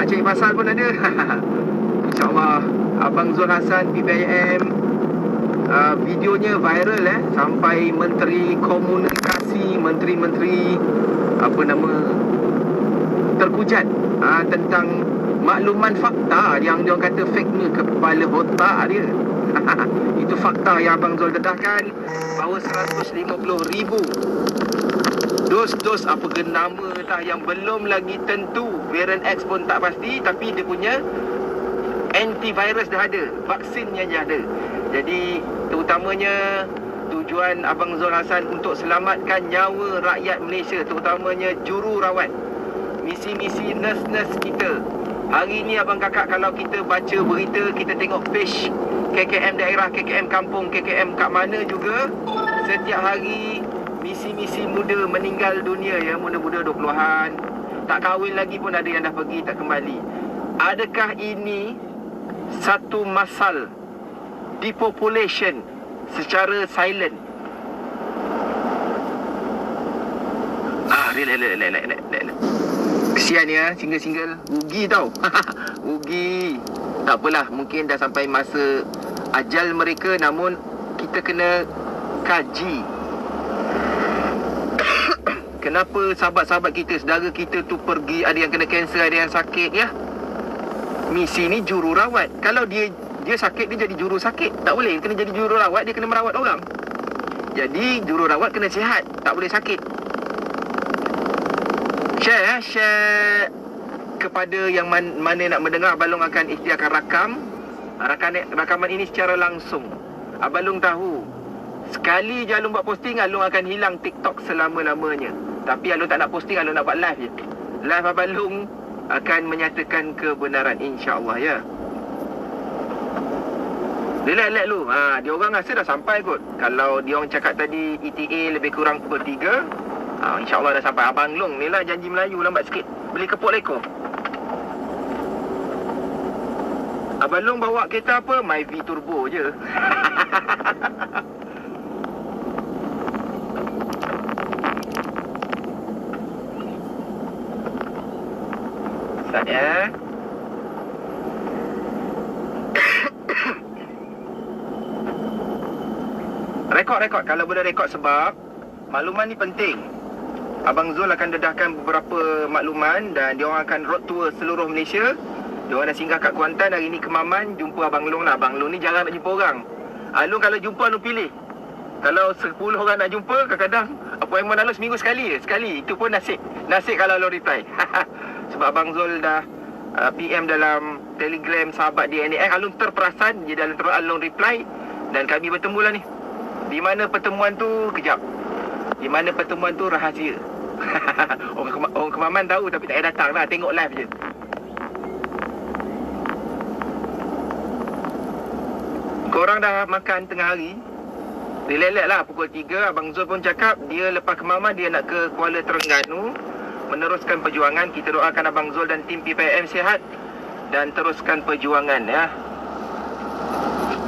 cari pasal pun ada. InsyaAllah. Abang Zul Hassan BPIM, videonya viral sampai Menteri Komunikasi, menteri-menteri terkujat tentang makluman fakta yang dia kata fake ni kepala otak dia. Itu fakta yang Abang Zul dedahkan, bahawa 150,000 dos apa ke nama yang belum lagi tentu, variant X pun tak pasti, tapi dia punya antivirus dah ada, vaksinnya dah ada. Jadi terutamanya tujuan Abang Zul Hassan untuk selamatkan nyawa rakyat Malaysia, terutamanya jururawat, misi-misi nurse-nurse kita. Hari ni abang kakak, kalau kita baca berita, kita tengok page KKM daerah, KKM kampung, KKM kat mana juga, setiap hari misi-misi muda meninggal dunia ya, muda-muda 20-an, tak kahwin lagi pun ada yang dah pergi tak kembali. Adakah ini satu masal depopulation secara silent? Relax. Kesian ya, single-single. Rugi tau. Rugi. Tak apalah, mungkin dah sampai masa ajal mereka, namun kita kena kaji. Kenapa sahabat-sahabat kita, saudara kita tu pergi, ada yang kena kanser, ada yang sakit ya. Misi ni jururawat. Kalau dia sakit, dia jadi juru sakit. Tak boleh, kena jadi jururawat, dia kena merawat orang. Jadi jururawat kena sihat, tak boleh sakit. Share kepada yang mana nak mendengar. Abang akan ikhtiarkan rakaman ini secara langsung. Abang tahu, sekali je Alung buat posting, Alung akan hilang TikTok selama-lamanya. Tapi Alung tak nak posting, Alung nak buat live je. Live Abang akan menyatakan kebenaran, insya-Allah ya. Relax lu. Dia orang rasa dah sampai kot. Kalau dia orang cakap tadi ETA lebih kurang pukul 3, insya-Allah dah sampai. Abang Long ni lah janji Melayu lambat sikit. Beli kepuk lekor. Abang Long bawa kereta apa? Myvi Turbo je. Start ya. Rekod. Kalau boleh rekod, sebab makluman ni penting. Abang Zul akan dedahkan beberapa makluman dan dia orang akan road tour seluruh Malaysia. Dia orang dah singgah kat Kuantan, hari ni ke Maman, jumpa Abang Long lah. Abang Long ni jarang nak jumpa orang. Alung kalau jumpa, Alung pilih. Kalau 10 orang nak jumpa, kadang-kadang appointment Alung seminggu sekali. Itu pun nasib kalau Alung reply. Sebab Abang Zul dah PM dalam Telegram sahabat di NAS. Alung terperasan, dia dalam terus Alung reply. Dan kami bertemu lah ni. Di mana pertemuan tu? Kejap. Di mana pertemuan tu rahsia. Orang Kemaman tahu tapi tak payah datang lah. Tengok live je. Korang dah makan tengah hari? Relax lah, pukul 3. Abang Zul pun cakap dia lepas Kemaman dia nak ke Kuala Terengganu meneruskan perjuangan. Kita doakan Abang Zul dan tim PPM sihat dan teruskan perjuangan ya.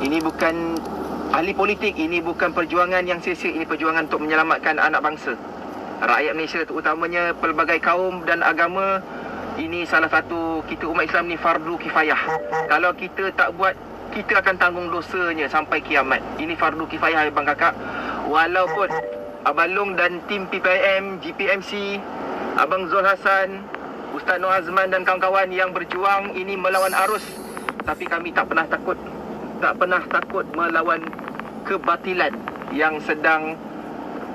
Ini bukan ahli politik, ini bukan perjuangan yang sia-sia, ini perjuangan untuk menyelamatkan anak bangsa, rakyat Malaysia, terutamanya pelbagai kaum dan agama. Ini salah satu, kita umat Islam ni fardu kifayah. Kalau kita tak buat, kita akan tanggung dosanya sampai kiamat. Ini fardu kifayah abang kakak. Walaupun Abang Long dan tim PPM, GPMC, Abang Zul Hassan, Ustaz Noor Azman dan kawan-kawan yang berjuang ini melawan arus, tapi kami tak pernah takut melawan kebatilan yang sedang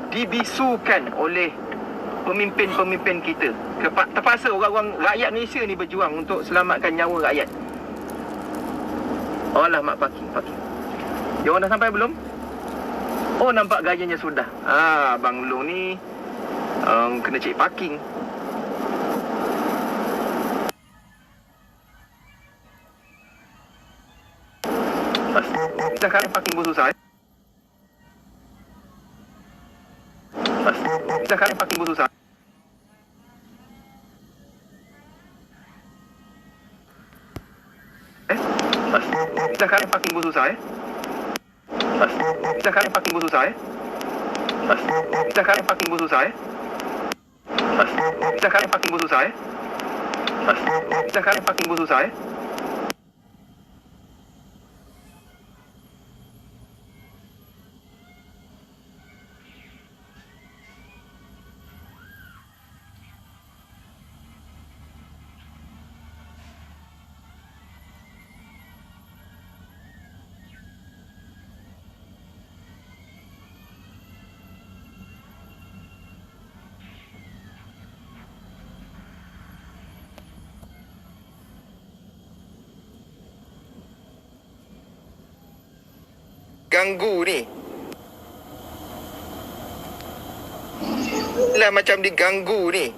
dibisukan oleh pemimpin-pemimpin kita. Terpaksa orang-orang rakyat Malaysia ni berjuang untuk selamatkan nyawa rakyat. Oh lah mak parking. Dia orang dah sampai belum? Oh, nampak gayanya sudah. Abang Long ni kena cek parking. Dah kan parking pun susah Dah kan parking pun susah Dah kan parking pun susah Dah kan parking pun susah Dah kan parking pun susah Dah kan parking pun susah Dah kan parking pun susah ganggu ni. Lah macam diganggu ni.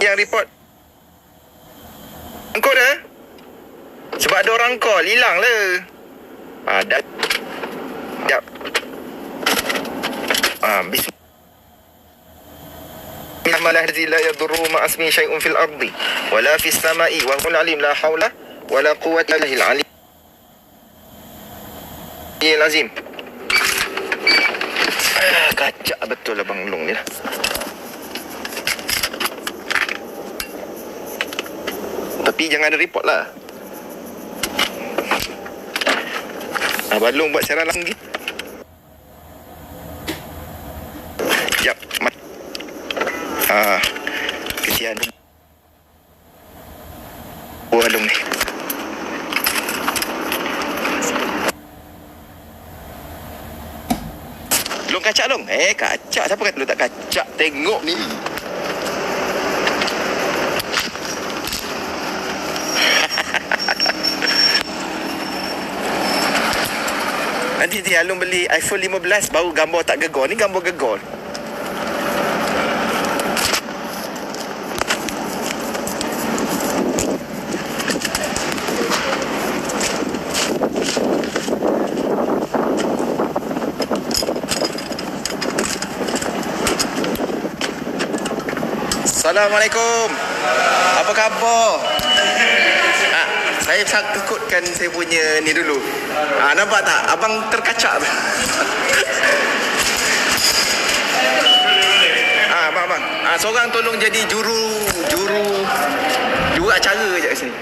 Yang report engkau dah. Sebab ada orang call, hilang lah. Dah. Sekejap. Bismillah. Amalah la yadurru ma'asmi syai'un fil ardi wala fis sama'i wa huwal alim la haula wala quwwata illa billah al azim. Kacak betul Abang Long ni lah. Tapi jangan ada report lah. Abang Long buat siaran lagi. Sekejap. Kesian Long ni. Long kacak Long. Kacak. Siapa kata Long tak kacak? Tengok ni. Nanti Long beli iPhone 15 baru gambar tak gegor. Ni gambar gegor. Assalamualaikum. Apa khabar? Saya takutkan saya punya ni dulu. Nampak tak? Abang terkacak tu. Abang. Seorang tolong jadi juru acara je kat sini.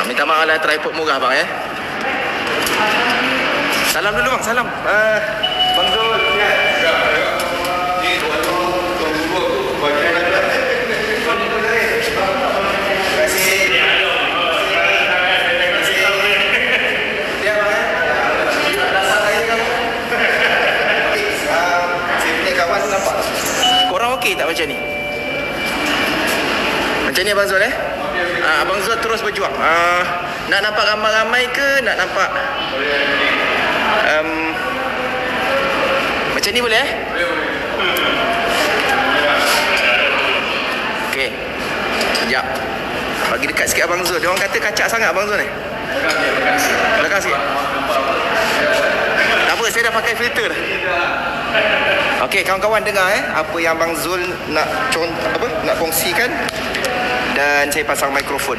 Minta maaf lah tripod murah bang ya. Salam dulu bang, salam. Bang Zul. Okey tak macam ni? Macam ni Abang Zul Abang Zul terus berjuang. Nak nampak ramai-ramai ke? Nak nampak macam ni boleh Okey. Sekejap. Bagi dekat sikit Abang Zul. Dia orang kata kacak sangat Abang Zul ni. Belakang sikit. Tak apa, saya dah pakai filter dah. Okey, kawan-kawan dengar apa yang Abang Zul nak kongsikan, dan saya pasang mikrofon.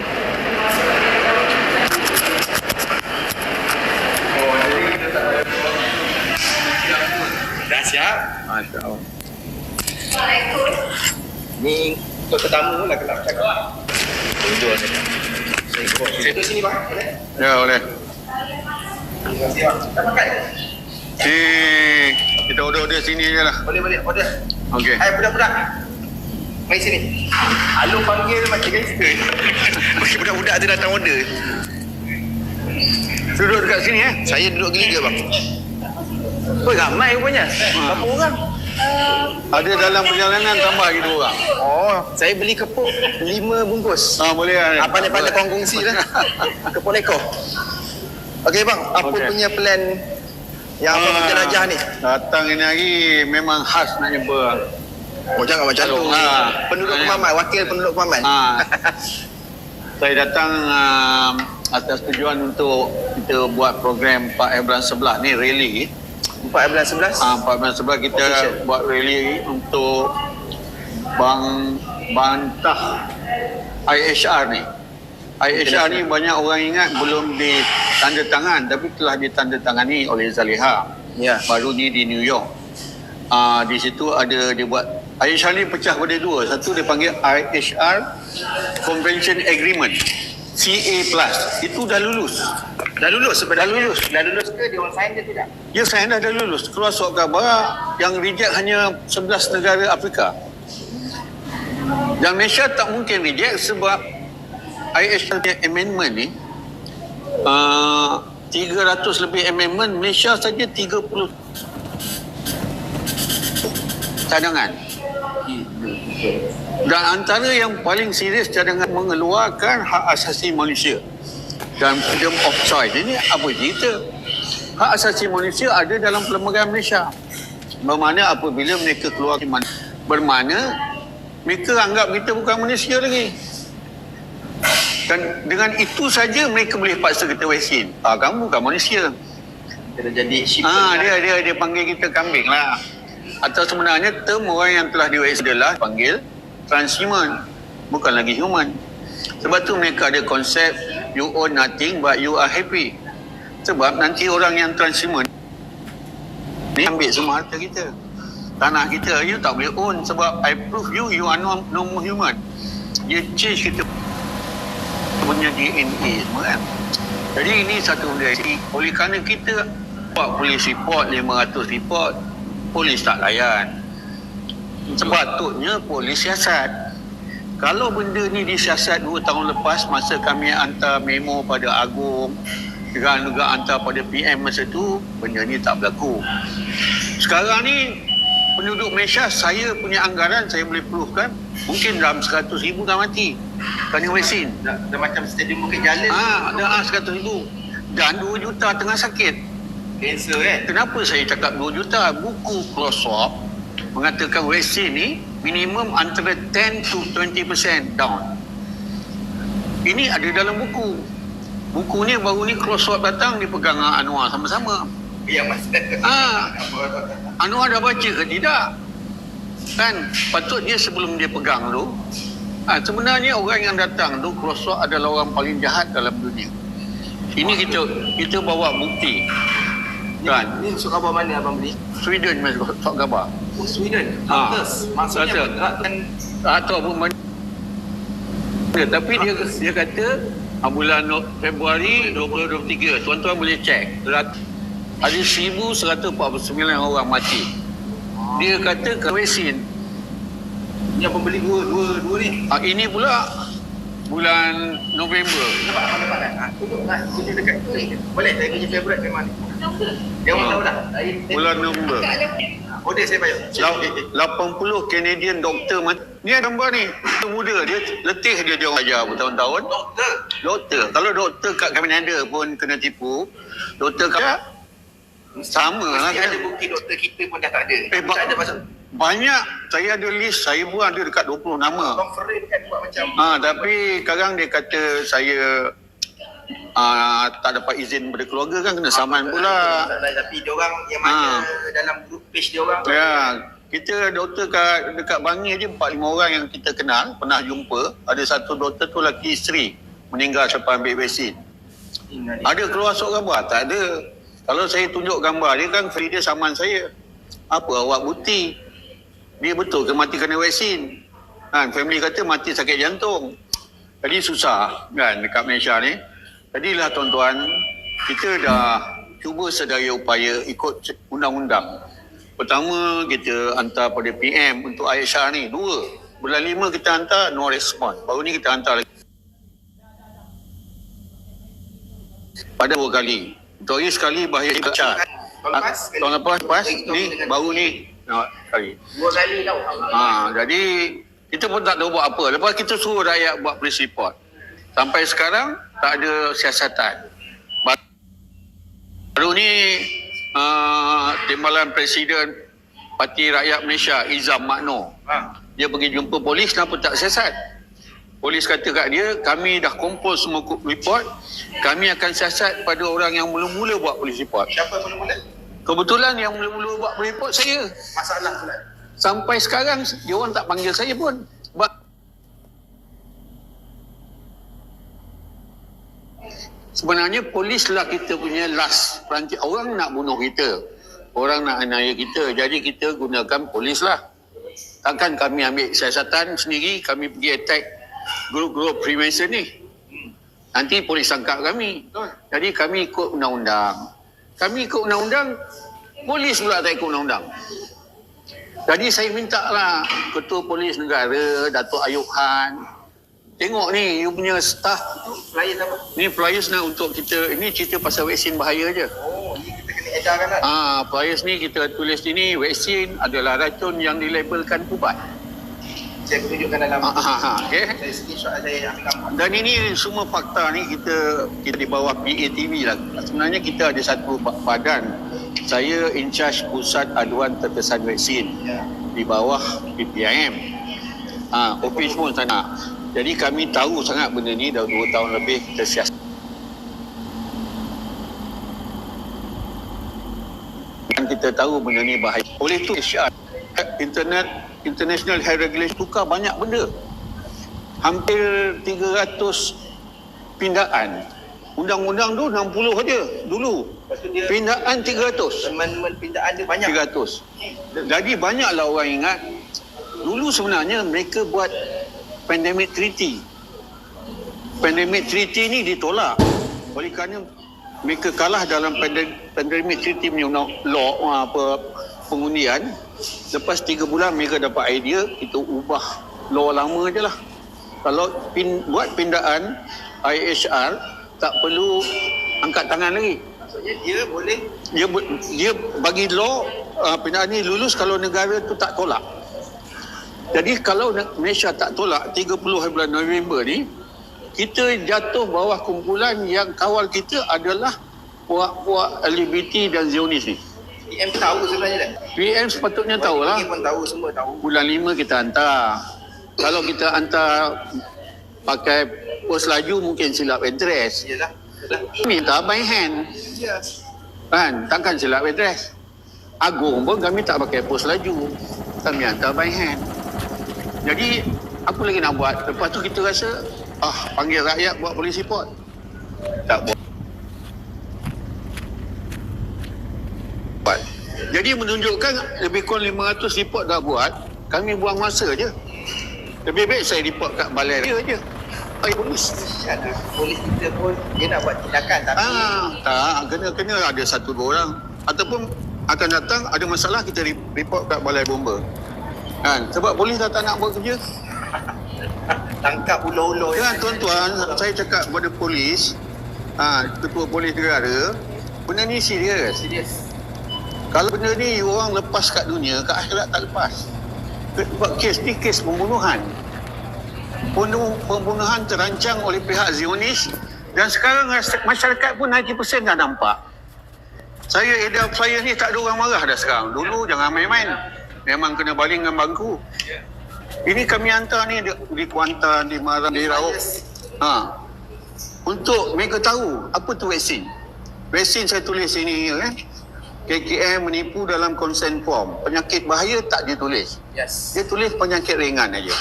Dah siap? Masya-Allah. Assalamualaikum. Ni untuk tetamu lah kelak cakap. Tunjuk ni. Saya duduk sini bang, boleh? Ya, boleh. Terima kasih bang. Tak makan? Kita order sini je lah. Boleh, order. Okey. Budak-budak. Mari sini. Alung panggil macam gangster. Budak-budak tu datang order. Duduk dekat sini Saya duduk geliga bang. Oh, ramai rupanya. Berapa orang? Ada dalam perjalanan tambah lagi 2 orang. Oh, saya beli kepuk 5 bungkus. Boleh lah. Pandai-pandai korang kongsi lah. Kepuk lekor. Okey bang, apa punya plan yang abang jelajah ni? Datang ini hari memang khas nak jumpa. Oh, jangan macam tu. Penduduk Kemaman, wakil penduduk Kemaman. Saya datang atas tujuan untuk kita buat program 4 bulan 11 ni, rally. 4 bulan 11? 4 bulan 11 kita official buat rally untuk bantah IHR ni. IHR ni banyak orang ingat belum ditandatangan, tapi telah ditandatangani oleh Zaliha. Ya. Baru ni di New York. Di situ ada dia buat IHR ni pecah pada dua. Satu dia panggil IHR Convention Agreement CA+. Itu dah lulus. Dah lulus sebenarnya. Dah lulus. Dah lulus ke dia orang sign ke tidak? Ya, saya dah lulus. Keluar surat khabar yang reject hanya 11 negara Afrika. Dan Malaysia tak mungkin reject sebab IHR amendment ni 300 lebih amendment, Malaysia saja 30 cadangan. Dan antara yang paling serius cadangan mengeluarkan hak asasi manusia dan freedom of choice. Ini apa cerita? Hak asasi manusia ada dalam perlembagaan Malaysia. Bermakna apabila mereka keluar bermakna mereka anggap kita bukan manusia lagi. Dan dengan itu saja mereka boleh paksa kita vaksin. Kamu bukan manusia. Dia jadi shipper. Dia panggil kita kambing lah. Atau sebenarnya term orang yang telah divaksin adalah panggil transhuman, bukan lagi human. Sebab tu mereka ada konsep you own nothing but you are happy. Sebab nanti orang yang transhuman ni ambil semua harta kita, tanah kita, you tak boleh own sebab I prove you are no more human. Dia change kita punya DNA semua kan. Jadi ini satu benda. Oleh kerana kita buat polis report 500 report, polis tak layan. Sepatutnya polis siasat. Kalau benda ni disiasat 2 tahun lepas masa kami hantar memo pada Agong dan juga hantar pada PM masa tu, benda ni tak berlaku. Sekarang ni penduduk Malaysia, saya punya anggaran saya boleh perlukan mungkin dalam 100,000 dah mati kerana vaksin. Dah macam stadium Bukit Jalil. Dah 100,000 dan 2 juta tengah sakit. Kanser kan? Kenapa saya cakap 2 juta? Buku Close-Up mengatakan vaksin ni minimum antara 10 to 20% down. Ini ada dalam buku. Buku ni baru ni Close-Up datang dipegang Anwar sama-sama. Ya, Mas. Anwar dah baca ke tidak? Kan patutnya sebelum dia pegang tu, sebenarnya orang yang datang tu Close-Up adalah orang paling jahat dalam dunia. Ini kita bawa bukti. Kan? Ini surat khabar mana abang beli? Sweden masuk khabar. Oh, Sweden. Maksudnya bergerakkan Atau apa mana. Tapi dia kata bulan Februari 2023, tuan-tuan boleh cek. Ada 1,149 orang mati. Dia kata ke vaksin. Yang pembeli dua ni. Ini pula bulan November. Nampak kan? Tunjuk dekat ni. Boleh saya kerja Februari memang. Dia orang tahu dah. Bulan November. Order saya bayar. 80 Canadian doktor mati. Ni ada gambar ni. Doktor muda dia letih dia orang ajar bertahun-tahun. Doktor. Kalau doktor kat Canada pun kena tipu. Doktor kat sama lah Mesti kan. ada bukti doktor kita pun dah tak ada. Tak ada pasal Banyak. Saya ada list. Saya pun ada dekat 20 nama. conference kan buat macam Tapi sekarang dia kata saya tak dapat izin daripada keluarga kan, kena saman pula. Tapi dia orang yang mana dalam grup page dia orang. Ya, kita doktor dekat Bangi je 4-5 orang yang kita kenal, pernah jumpa. Ada satu doktor tu laki isteri meninggal selepas ambil vaksin. Ada keluar surat khabar? Tak ada. Kalau saya tunjuk gambar dia kan free dia saman saya. Apa awak bukti? Dia betul ke mati kerana vaksin? Family kata mati sakit jantung. Jadi susah kan dekat Malaysia ni. Jadilah tuan-tuan, kita dah cuba sedaya upaya ikut undang-undang. Pertama, kita hantar pada PM untuk IHR ni. 2. Bulan 5 kita hantar, no respon. Baru ni kita hantar lagi. Pada 2 kali. Untuk hari sekali bahaya baca. Tahun lepas ni, baru ni. Sekali. 2 kali tau. Jadi, kita pun tak tahu buat apa. Lepas kita suruh rakyat buat police report. Sampai sekarang, tak ada siasatan. Baru ni, Timbalan Presiden Parti Rakyat Malaysia, Izam Makno. Dia pergi jumpa polis, kenapa tak siasat? Polis kata kat dia, kami dah kumpul semua report, kami akan siasat pada orang yang mula-mula buat polis report. Siapa mula-mula? Kebetulan yang mula-mula buat polis report saya. Masalah pula. Sampai sekarang, dia orang tak panggil saya pun. Sebenarnya polislah kita punya last perancis. Orang nak bunuh kita, orang nak aniaya kita. Jadi kita gunakan polis lah. Takkan kami ambil siasatan sendiri, kami pergi attack grup-grup Freemason ni. Nanti polis tangkap kami. Jadi kami ikut undang-undang. Kami ikut undang-undang, polis pula tak ikut undang-undang. Jadi saya minta lah Ketua Polis Negara, Datuk Ayub Han, tengok ni, you punya staff. Flyers apa? Ni flyers nak untuk kita, ini cerita pasal vaksin bahaya je. Oh, ni kita kena edarkan lah. Flyers ni kita tulis ini, vaksin adalah racun yang dilabelkan ubat. Saya tunjukkan dalam Okay. saya screenshot, saya ambil gambar. Dan ini semua fakta ni kita di bawah PATV lah. Sebenarnya kita ada satu badan. Saya in charge Pusat Aduan Terkesan Vaksin di bawah PPIM. Office pun sana. Jadi kami tahu sangat benda ni dah 2 tahun lebih kita siasat. Dan kita tahu benda ni bahaya. Oleh tu International Health Regulation tukar banyak benda. Hampir 300 pindaan. Undang-undang tu 60 saja dulu. Pindaan 300. Amendment pindaan dia banyak. 300. Jadi banyaklah orang ingat. Dulu sebenarnya mereka buat pandemic treaty. Pandemic treaty ni ditolak. Oleh kerana mereka kalah dalam pandemic treaty punya law pengundian. Lepas 3 bulan mereka dapat idea, kita ubah law lama je lah. Kalau buat pindaan IHR, tak perlu angkat tangan lagi. Maksudnya dia boleh, Dia bagi law pindaan ni lulus kalau negara tu tak tolak. Jadi kalau Malaysia tak tolak 30 bulan November ni, kita jatuh bawah kumpulan yang kawal kita adalah puak-puak LGBT dan Zionis ni. PM tahu sebenarnya tak? PM sepatutnya tahulah. PM pun tahu, semua tahu. Bulan 5 kita hantar. Kalau kita hantar pakai pos laju mungkin silap address. Yalah. Minta by hand. Ya. Kan? Takkan silap address. Agung pun kami tak pakai pos laju. Kami hantar by hand. Jadi apa lagi nak buat? Lepas tu kita rasa panggil rakyat buat polis report. Tak buat. Jadi menunjukkan lebih kurang 500 report dah buat, kami buang masa je. Lebih baik saya report kat balai raya je. Polis. Ada polis kita pun dia nak buat tindakan tapi kena ada 1-2 orang ataupun akan datang ada masalah kita report kat balai bomba. Kan? Sebab polis dah tak nak buat kerja. tangkap ulo-ulo. Kan tuan-tuan, saya cakap kepada polis, Ketua Polis Negara, benda ni serius. Kalau benda ni orang lepas kat dunia, kat akhirat tak lepas. Sebab kes ni kes pembunuhan. Pembunuhan terancang oleh pihak Zionis dan sekarang masyarakat pun 90% dah nampak. Saya edar flyer ni tak ada orang marah dah sekarang. Dulu jangan main-main. Memang kena baling dengan bangku. Ini kami hantar ni di Kuantan, di Marang, di Raub. Untuk mereka tahu apa tu vaksin. Vaksin saya tulis sini KKM menipu dalam consent form. Penyakit bahaya tak dia tulis. Dia tulis penyakit ringan aja.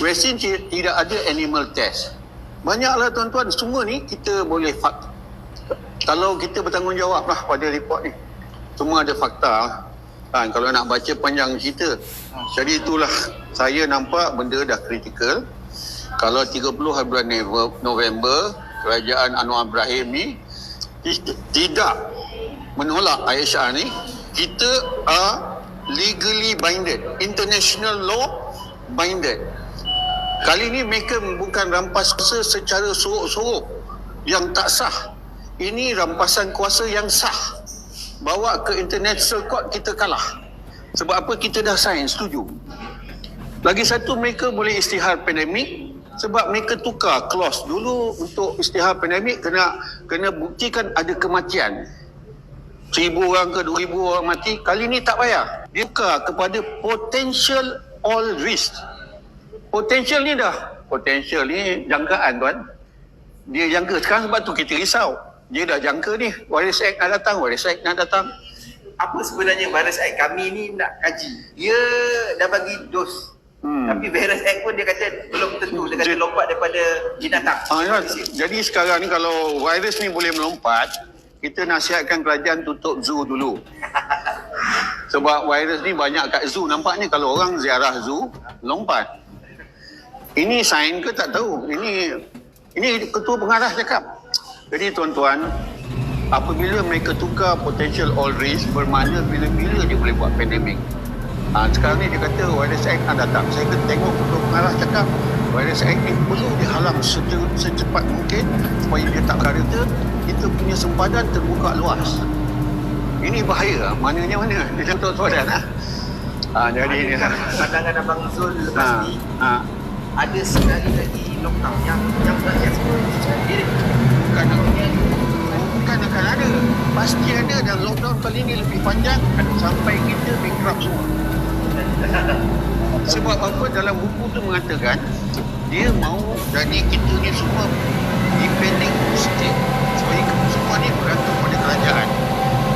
Vaksin tidak ada animal test. Banyaklah tuan-tuan, semua ni kita boleh fakta. Kalau kita bertanggungjawab lah pada report ni. Semua ada fakta. Kalau nak baca panjang cerita. Jadi itulah saya nampak benda dah kritikal. Kalau 30 bulan November, Kerajaan Anwar Ibrahim ni tidak menolak IHR ni, kita are legally binded, international law binded. Kali ni mereka bukan rampas kuasa secara sorok-sorok yang tak sah. Ini rampasan kuasa yang sah. Bawa ke international court, kita kalah. Sebab apa? Kita dah sign, setuju. Lagi satu, mereka boleh isytihar pandemik sebab mereka tukar clause. Dulu untuk isytihar pandemik kena buktikan ada kematian. 1,000 orang ke 2,000 orang mati. Kali ni tak payah. Dia tukar kepada potential all risk. Potential ni jangkaan tuan. Dia jangka. Sekarang sebab tu kita risau. Dia dah jangka ni. Virus Act nak datang. Apa sebenarnya Virus Act kami ni nak kaji? Dia dah bagi dos. Tapi Virus Act pun dia kata belum tentu. Dia kata lompat daripada binatang. Jadi sekarang ni kalau virus ni boleh melompat, kita nasihatkan kerajaan tutup zoo dulu. Sebab virus ni banyak kat zoo. Nampaknya kalau orang ziarah zoo, lompat. Ini sains ke tak tahu. Ini ketua pengarah cakap. Jadi tuan-tuan, apabila mereka tukar potential all risk, bermakna bila-bila dia boleh buat pandemik. Sekarang ni dia kata virus X akan datang. Saya kena tengok ketua pengarah cakap virus X ni perlu dihalang secepat mungkin supaya dia tak kata kita punya sempadan terbuka luas. Ini bahaya. Maknanya mana? Dia contoh soalan jadi ni. Pandangan Abang Zul lepas ni ada sekali lagi lockdown yang berakhir semua dia bukan akan ada. Pasti ada, dan lockdown kali ni lebih panjang sampai kita bankrupt semua. Sebab apa, dalam buku tu mengatakan dia mau jadi kita ni semua depending state. Supaya semua ni bergantung pada kerajaan.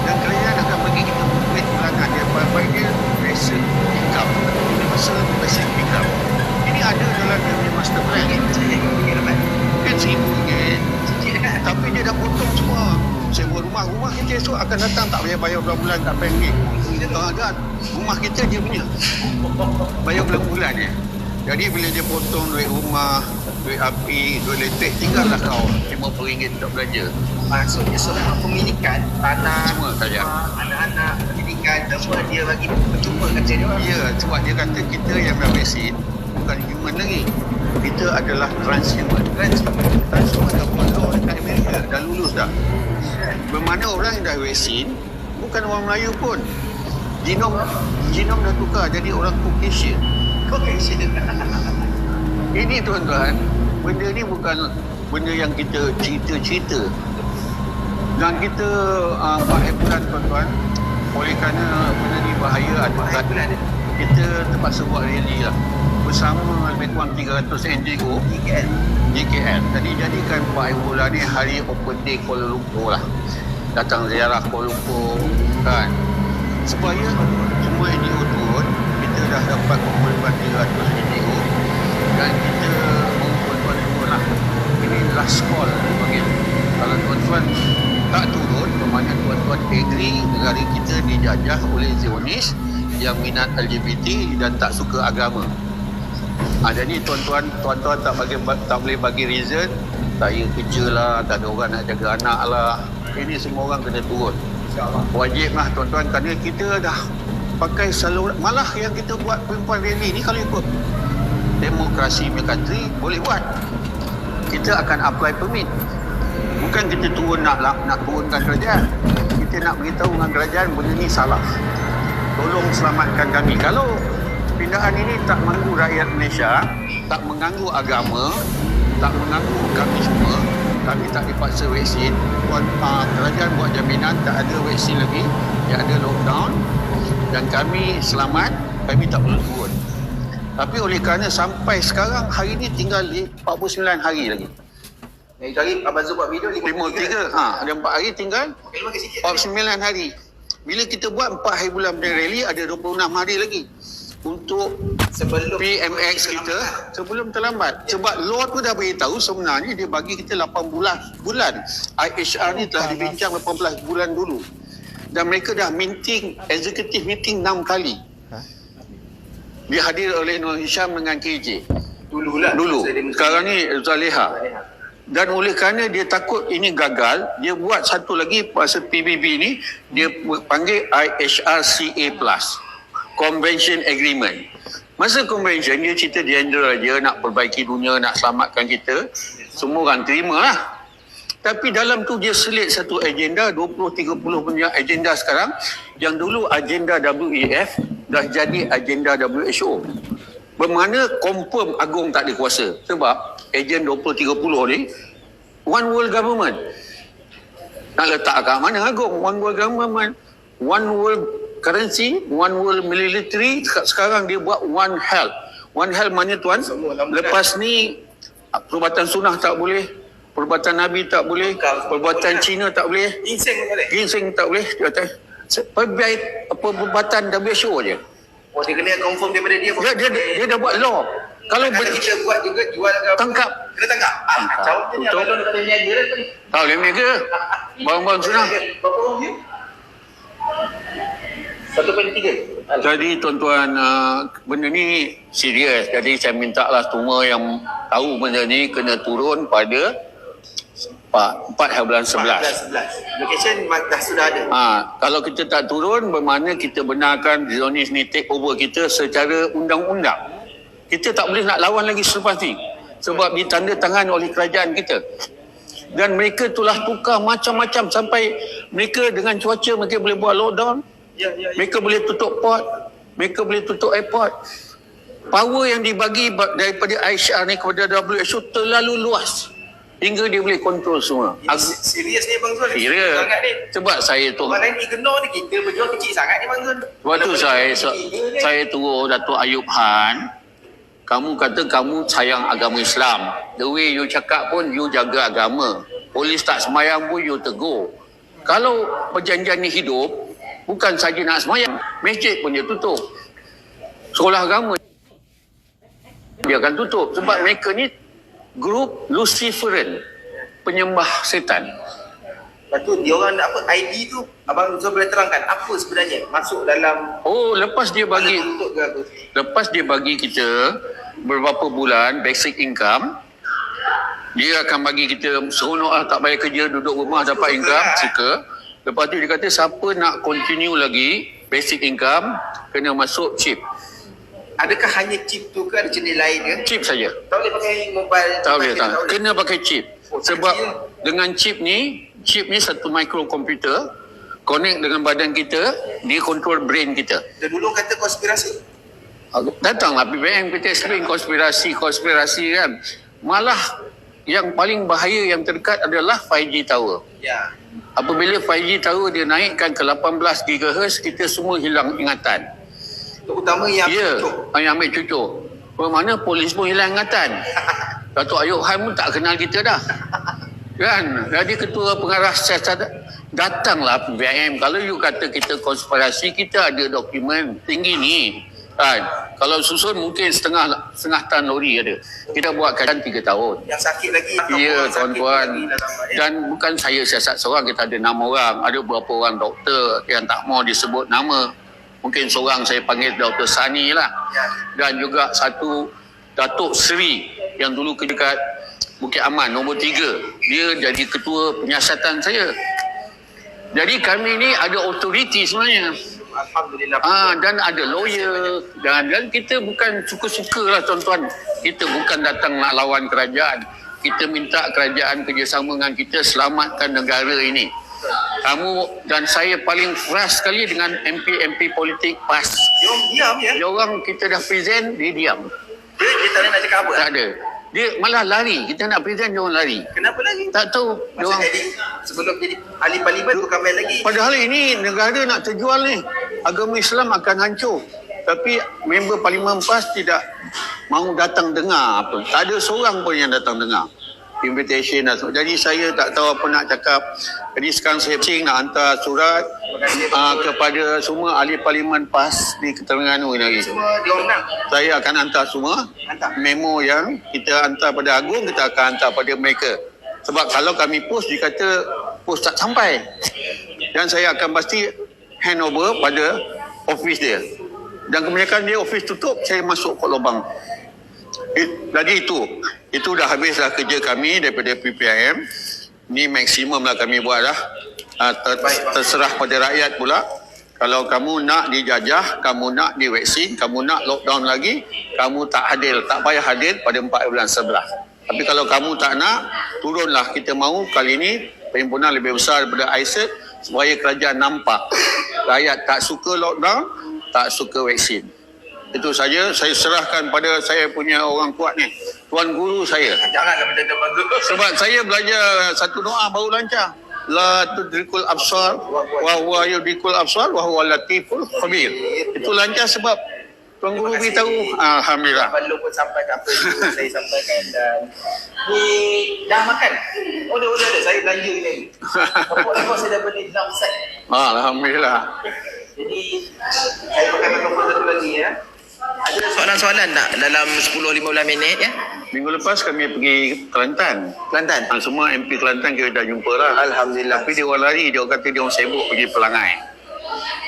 Dan kerajaan akan bagi kita duit bulanan dia bagi dia basic income. Universal basic income. Ini ada dalam dia punya master plan. Kan RM1,000. Tapi dia dah potong semua. Sewa rumah kita esok akan datang tak payah bayar bulan-bulan tak payah kan? Rumah kita dia punya. Bayar bulan-bulan dia. Jadi bila dia potong duit rumah, duit api, duit elektrik, tinggallah kau RM50 tak belanja. Maksudnya semua pemilikan tanah, semua saja. Anak-anak, pendidikan, semua dia bagi percuma kerja dia. Ya, sebab dia kata kita yang dah vaksin bukan human lagi. Kita adalah transhuman. Transhuman dah buat law dekat Amerika, dah lulus dah. Bermakna orang yang dah vaksin bukan orang Melayu pun. Genom dah tukar jadi orang Caucasian. Ini tuan-tuan, benda ni bukan benda yang kita cerita-cerita. Dan kita 4 bulan tuan-tuan, oleh kerana benda ni bahaya, kita terpaksa buat rally lah. Bersama lebih kurang 300 NGO JKL. Jadi jadikan 4 bulan ni hari Open Day Kuala Lumpur lah. Datang ziarah Kuala Lumpur kan. Supaya semua NGO turun, kita dah dapat kumpulkan 300 NGO dan kita mengumpulkan turun lah. Ini last call panggil. Kalau tuan-tuan tak turun, bermakna tuan-tuan agree negara kita dijajah oleh Zionis yang minat LGBT dan tak suka agama. Jadi tuan-tuan tak boleh bagi reason saya kerja lah, tak ada orang nak jaga anak lah. Ini semua orang kena turun. Wajib lah tuan-tuan, kerana kita dah pakai saluran. Malah yang kita buat perempuan rally ni, kalau ikut demokrasi punya country boleh buat. Kita akan apply permit. Bukan kita turun nak turunkan kerajaan. Kita nak beritahu dengan kerajaan benda ni salah. Tolong selamatkan kami. Kalau pindahan ini tak mengganggu rakyat Malaysia, tak mengganggu agama, tak mengganggu kami semua, kami tak dipaksa vaksin, kerajaan buat jaminan tak ada vaksin lagi, tak ada lockdown dan kami selamat, kami tak perlu turun. Tapi oleh kerana sampai sekarang hari ni tinggal 49 hari lagi. Yang hari Abang Zul buat video 53. Ada 4 hari tinggal 49 hari. Bila kita buat 4 hari bulan punya rally, ada 26 hari lagi untuk sebelum PMX kita sebelum terlambat. Sebab law tu dah beritahu sebenarnya dia bagi kita 8 bulan. IHR ni telah dibincang 18 bulan dulu. Dan mereka dah meeting, executive meeting 6 kali. Dia hadir oleh Nur Hisham dengan KJ. Dulu. Sekarang ni Zaleha. Dan oleh kerana dia takut ini gagal, dia buat satu lagi pasal PBB ni, dia panggil IHRCA+, Convention Agreement. Masa convention, dia cerita general je, nak perbaiki dunia, nak selamatkan kita. Semua orang terima lah. Tapi dalam tu dia selit satu agenda, 20-30 punya agenda sekarang, yang dulu agenda WEF, dah jadi agenda WHO. Bermakna confirm Agong tak ada kuasa. Sebab ejen 2030 ni One World Government. Nak letak kat mana Agong? One World Government, One World Currency, One World Military. Sekarang dia buat One Health. One Health mana tuan? Lepas ni perubatan sunnah tak boleh, perubatan Nabi tak boleh, perubatan Cina tak boleh, ginseng tak boleh. Dia kata perubatan WHO je. Oh, dia kena confirm daripada dia. Dia dah buat law. Kalau kita buat juga jual ke tangkap. kena tangkap. Kacau je ni. Betul. Abang Long tak boleh niaga dah tu ni. Tak boleh berniaga. Barang-barang senang. Berapa orang view? 1.3. Jadi tuan-tuan, benda ni serius. Jadi saya minta lah semua yang tahu benda ni kena turun pada 4 hari bulan 11. 11. Location dah sudah ada. Kalau kita tak turun, bermakna kita benarkan Zionis ni take over kita secara undang-undang. Kita tak boleh nak lawan lagi selepas ni. Sebab ditandatangan oleh kerajaan kita. Dan mereka telah tukar macam-macam sampai mereka dengan cuaca mereka boleh buat lockdown. Ya. Mereka boleh tutup port. Mereka boleh tutup airport. Power yang dibagi daripada Aisyah ni kepada WHO terlalu luas. Hingga dia boleh kontrol semua. Serius ni Bang Zul. Serius. Sangat ni. Sebab saya tu. Orang lain ignore ni, kita berjuang kecil sangat ni Bang Zul. Sebab tu saya turun Datuk Ayub Han. Kamu kata kamu sayang agama Islam. The way you cakap pun you jaga agama. Polis tak semayang pun you tegur. Kalau perjanjian ni hidup, bukan saja nak semayang, masjid pun dia tutup. Sekolah agama dia akan tutup. Sebab mereka ni grup Luciferan, penyembah setan. Lepas tu dia orang nak apa? ID tu Abang Zul boleh terangkan apa sebenarnya masuk dalam Lepas dia bagi untuk ke apa? lepas dia bagi kita beberapa bulan basic income, dia akan bagi kita seronok tak payah kerja, duduk rumah dapat income, suka. Lepas tu dia kata siapa nak continue lagi basic income kena masuk chip. Adakah hanya chip tu ke ada jenis lain ke? Chip saja. Tak boleh pakai mobile. Tak boleh. Kena pakai chip. Sebab kecil. dengan chip ni satu microkomputer connect dengan badan kita, dia control brain kita. Dan dulu kata konspirasi. Datanglah PPM kita explain konspirasi kan. Malah yang paling bahaya yang terdekat adalah 5G tower. Ya. Apabila 5G tower dia naikkan ke 18 GHz, kita semua hilang ingatan. Terutama yang Yang ambil cucuk. Bermakna polis pun hilang ingatan. Datuk Ayub Han pun tak kenal kita dah. Kan? Jadi ketua pengarah siasat datanglah PPM. Kalau you kata kita konspirasi, kita ada dokumen tinggi ni. Kan? Kalau susun mungkin setengah tan lori ada. Kita buat kajian 3 tahun. Yang sakit lagi. Ya tuan-tuan. Dan bukan saya siasat seorang, kita ada 6 orang. Ada beberapa orang doktor yang tak mau disebut nama. Mungkin seorang saya panggil Dr. Sani lah. Ya. Dan juga satu Datuk Seri yang dulu dekat Bukit Aman, nombor 3. Dia jadi ketua penyiasatan saya. Jadi kami ni ada authority sebenarnya. Alhamdulillah. Dan ada lawyer. Dan kita bukan suka-suka lah tuan-tuan. Kita bukan datang nak lawan kerajaan. Kita minta kerajaan kerjasama dengan kita selamatkan negara ini. Kamu dan saya paling frust sekali dengan MP politik PAS. Dia diam ya. Dia orang kita dah present, dia diam. Dia tak ada nak cakap apa. Tak ada. Dia malah lari. Kita nak present, dia orang lari. Kenapa lagi? Tak tahu. Dia orang, Sebelum jadi ahli parlimen bukan main lagi. padahal ini negara nak terjual ni. Agama Islam akan hancur. Tapi member Parlimen PAS tidak mahu datang dengar apa. Tak ada seorang pun yang datang dengar invitation dan semua. Jadi saya tak tahu apa nak cakap. Jadi sekarang saya nak hantar surat kepada semua ahli Parlimen PAS di Terengganu ini lagi. Semua dia orang menang. Saya akan hantar semua memo yang kita hantar pada Agung, kita akan hantar pada mereka. Sebab kalau kami post, dia kata post tak sampai. Dan saya akan pasti hand over pada office dia. Dan kebanyakan dia office tutup, saya masuk kot lubang. Jadi itu dah habislah kerja kami daripada PPIM. Ni maksimum lah kami buat dah. Terserah pada rakyat pula. Kalau kamu nak dijajah, kamu nak divaksin, kamu nak lockdown lagi, kamu tak hadir, tak payah hadir pada 4 bulan 11. Tapi kalau kamu tak nak, turunlah. Kita mahu kali ini perhimpunan lebih besar daripada ISET supaya kerajaan nampak rakyat tak suka lockdown, tak suka vaksin. Itu saja. Saya serahkan pada saya punya orang kuat ni, Tuan Guru saya. Janganlah benda bantu. Sebab saya belajar satu doa baru lancar. La tudrikul absar wa huwa yudrikul absar wa huwa latiful khabir. Itu lancar sebab Tuan Guru beritahu. Alhamdulillah. Belum pun sampai ke apa yang saya sampaikan. Dan ni dah makan. Order ada. Saya belanja ni. Lepas saya dah beli dalam set. Alhamdulillah. Jadi saya pakai mikrofon satu lagi ya. Ada soalan soalan-soalan tak dalam 10-15 minit ya? Minggu lepas kami pergi Kelantan. Kelantan. Semua MP Kelantan kita dah jumpa lah. Alhamdulillah. Tapi dia orang lari, dia orang kata dia orang sibuk pergi Pelangai.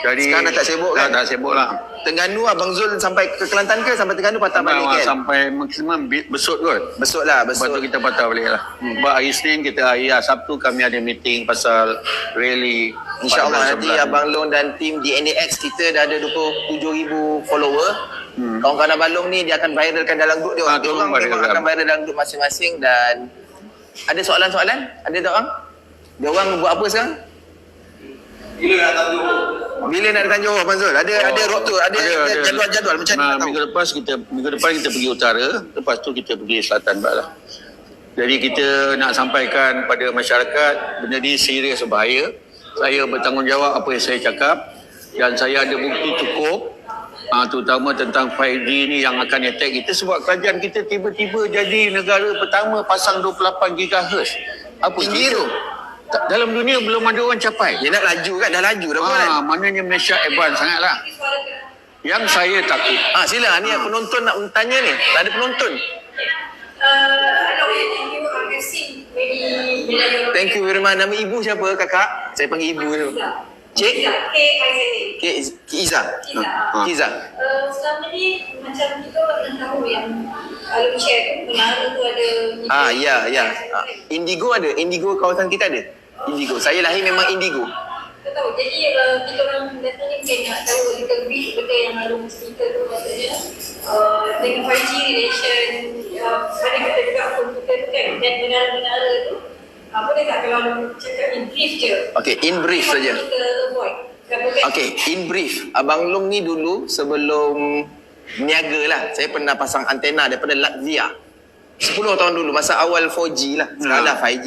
Jadi Sekarang dah tak sibuk kan? Dah sibuk lah. Terengganu Abang Zul sampai ke Kelantan ke? Sampai Terengganu patah balik kan? Sampai maksimum besok kot. Besok lah, Lepas tu besok. kita patah balik lah. Sebab hari Senin hari Sabtu kami ada meeting pasal rally. InsyaAllah 14, nanti 11. Abang Long dan tim DNAX kita dah ada 27,000 follower. Kawan-kawan Abang Long ni dia akan viralkan dalam grup dia. Dia orang memang akan viral dalam grup masing-masing. Dan ada soalan-soalan? Ada tak orang? Dia orang buat apa sekarang? Bila nak datang Johor Abang Zul? Ada road tu, ada jadual-jadual macam mana? Minggu depan kita pergi utara, lepas tu kita pergi selatan lah. Jadi kita nak sampaikan pada masyarakat benda ni serius bahaya. Saya bertanggungjawab apa yang saya cakap dan saya ada bukti cukup terutama tentang 5G ni yang akan attack kita sebab kerajaan kita tiba-tiba jadi negara pertama pasang 28 GHz. Apa tinggi tu? Dalam dunia belum ada orang capai. Dia nak laju kan? Dah laju dah pun kan? Maknanya Malaysia advance sangatlah. Yang saya takut. Sila, ni penonton nak tanya ni. Tak ada penonton. Thank you very much. Nama ibu siapa kakak? Saya panggil ibu tu. Cik? Cik Iza. Iza. Selama ni macam kita pernah tahu yang kalau share tu menara tu ada Ya. Indigo ada. Indigo kawasan kita ada. Indigo. Saya lahir memang Indigo. kita tahu. Jadi kita orang datang ni mungkin nak tahu lebih betul yang lalu cerita tu maksudnya dengan 5G relation mana kita juga komputer tu kan dan menara-menara tu boleh tak kalau cakap in brief je? Okay, in brief saja. Kita avoid. Okay, in brief. Abang Long ni dulu sebelum niaga lah, saya pernah pasang antena daripada Latvia 10 tahun dulu, masa awal 4G lah, sekarang dah 5G.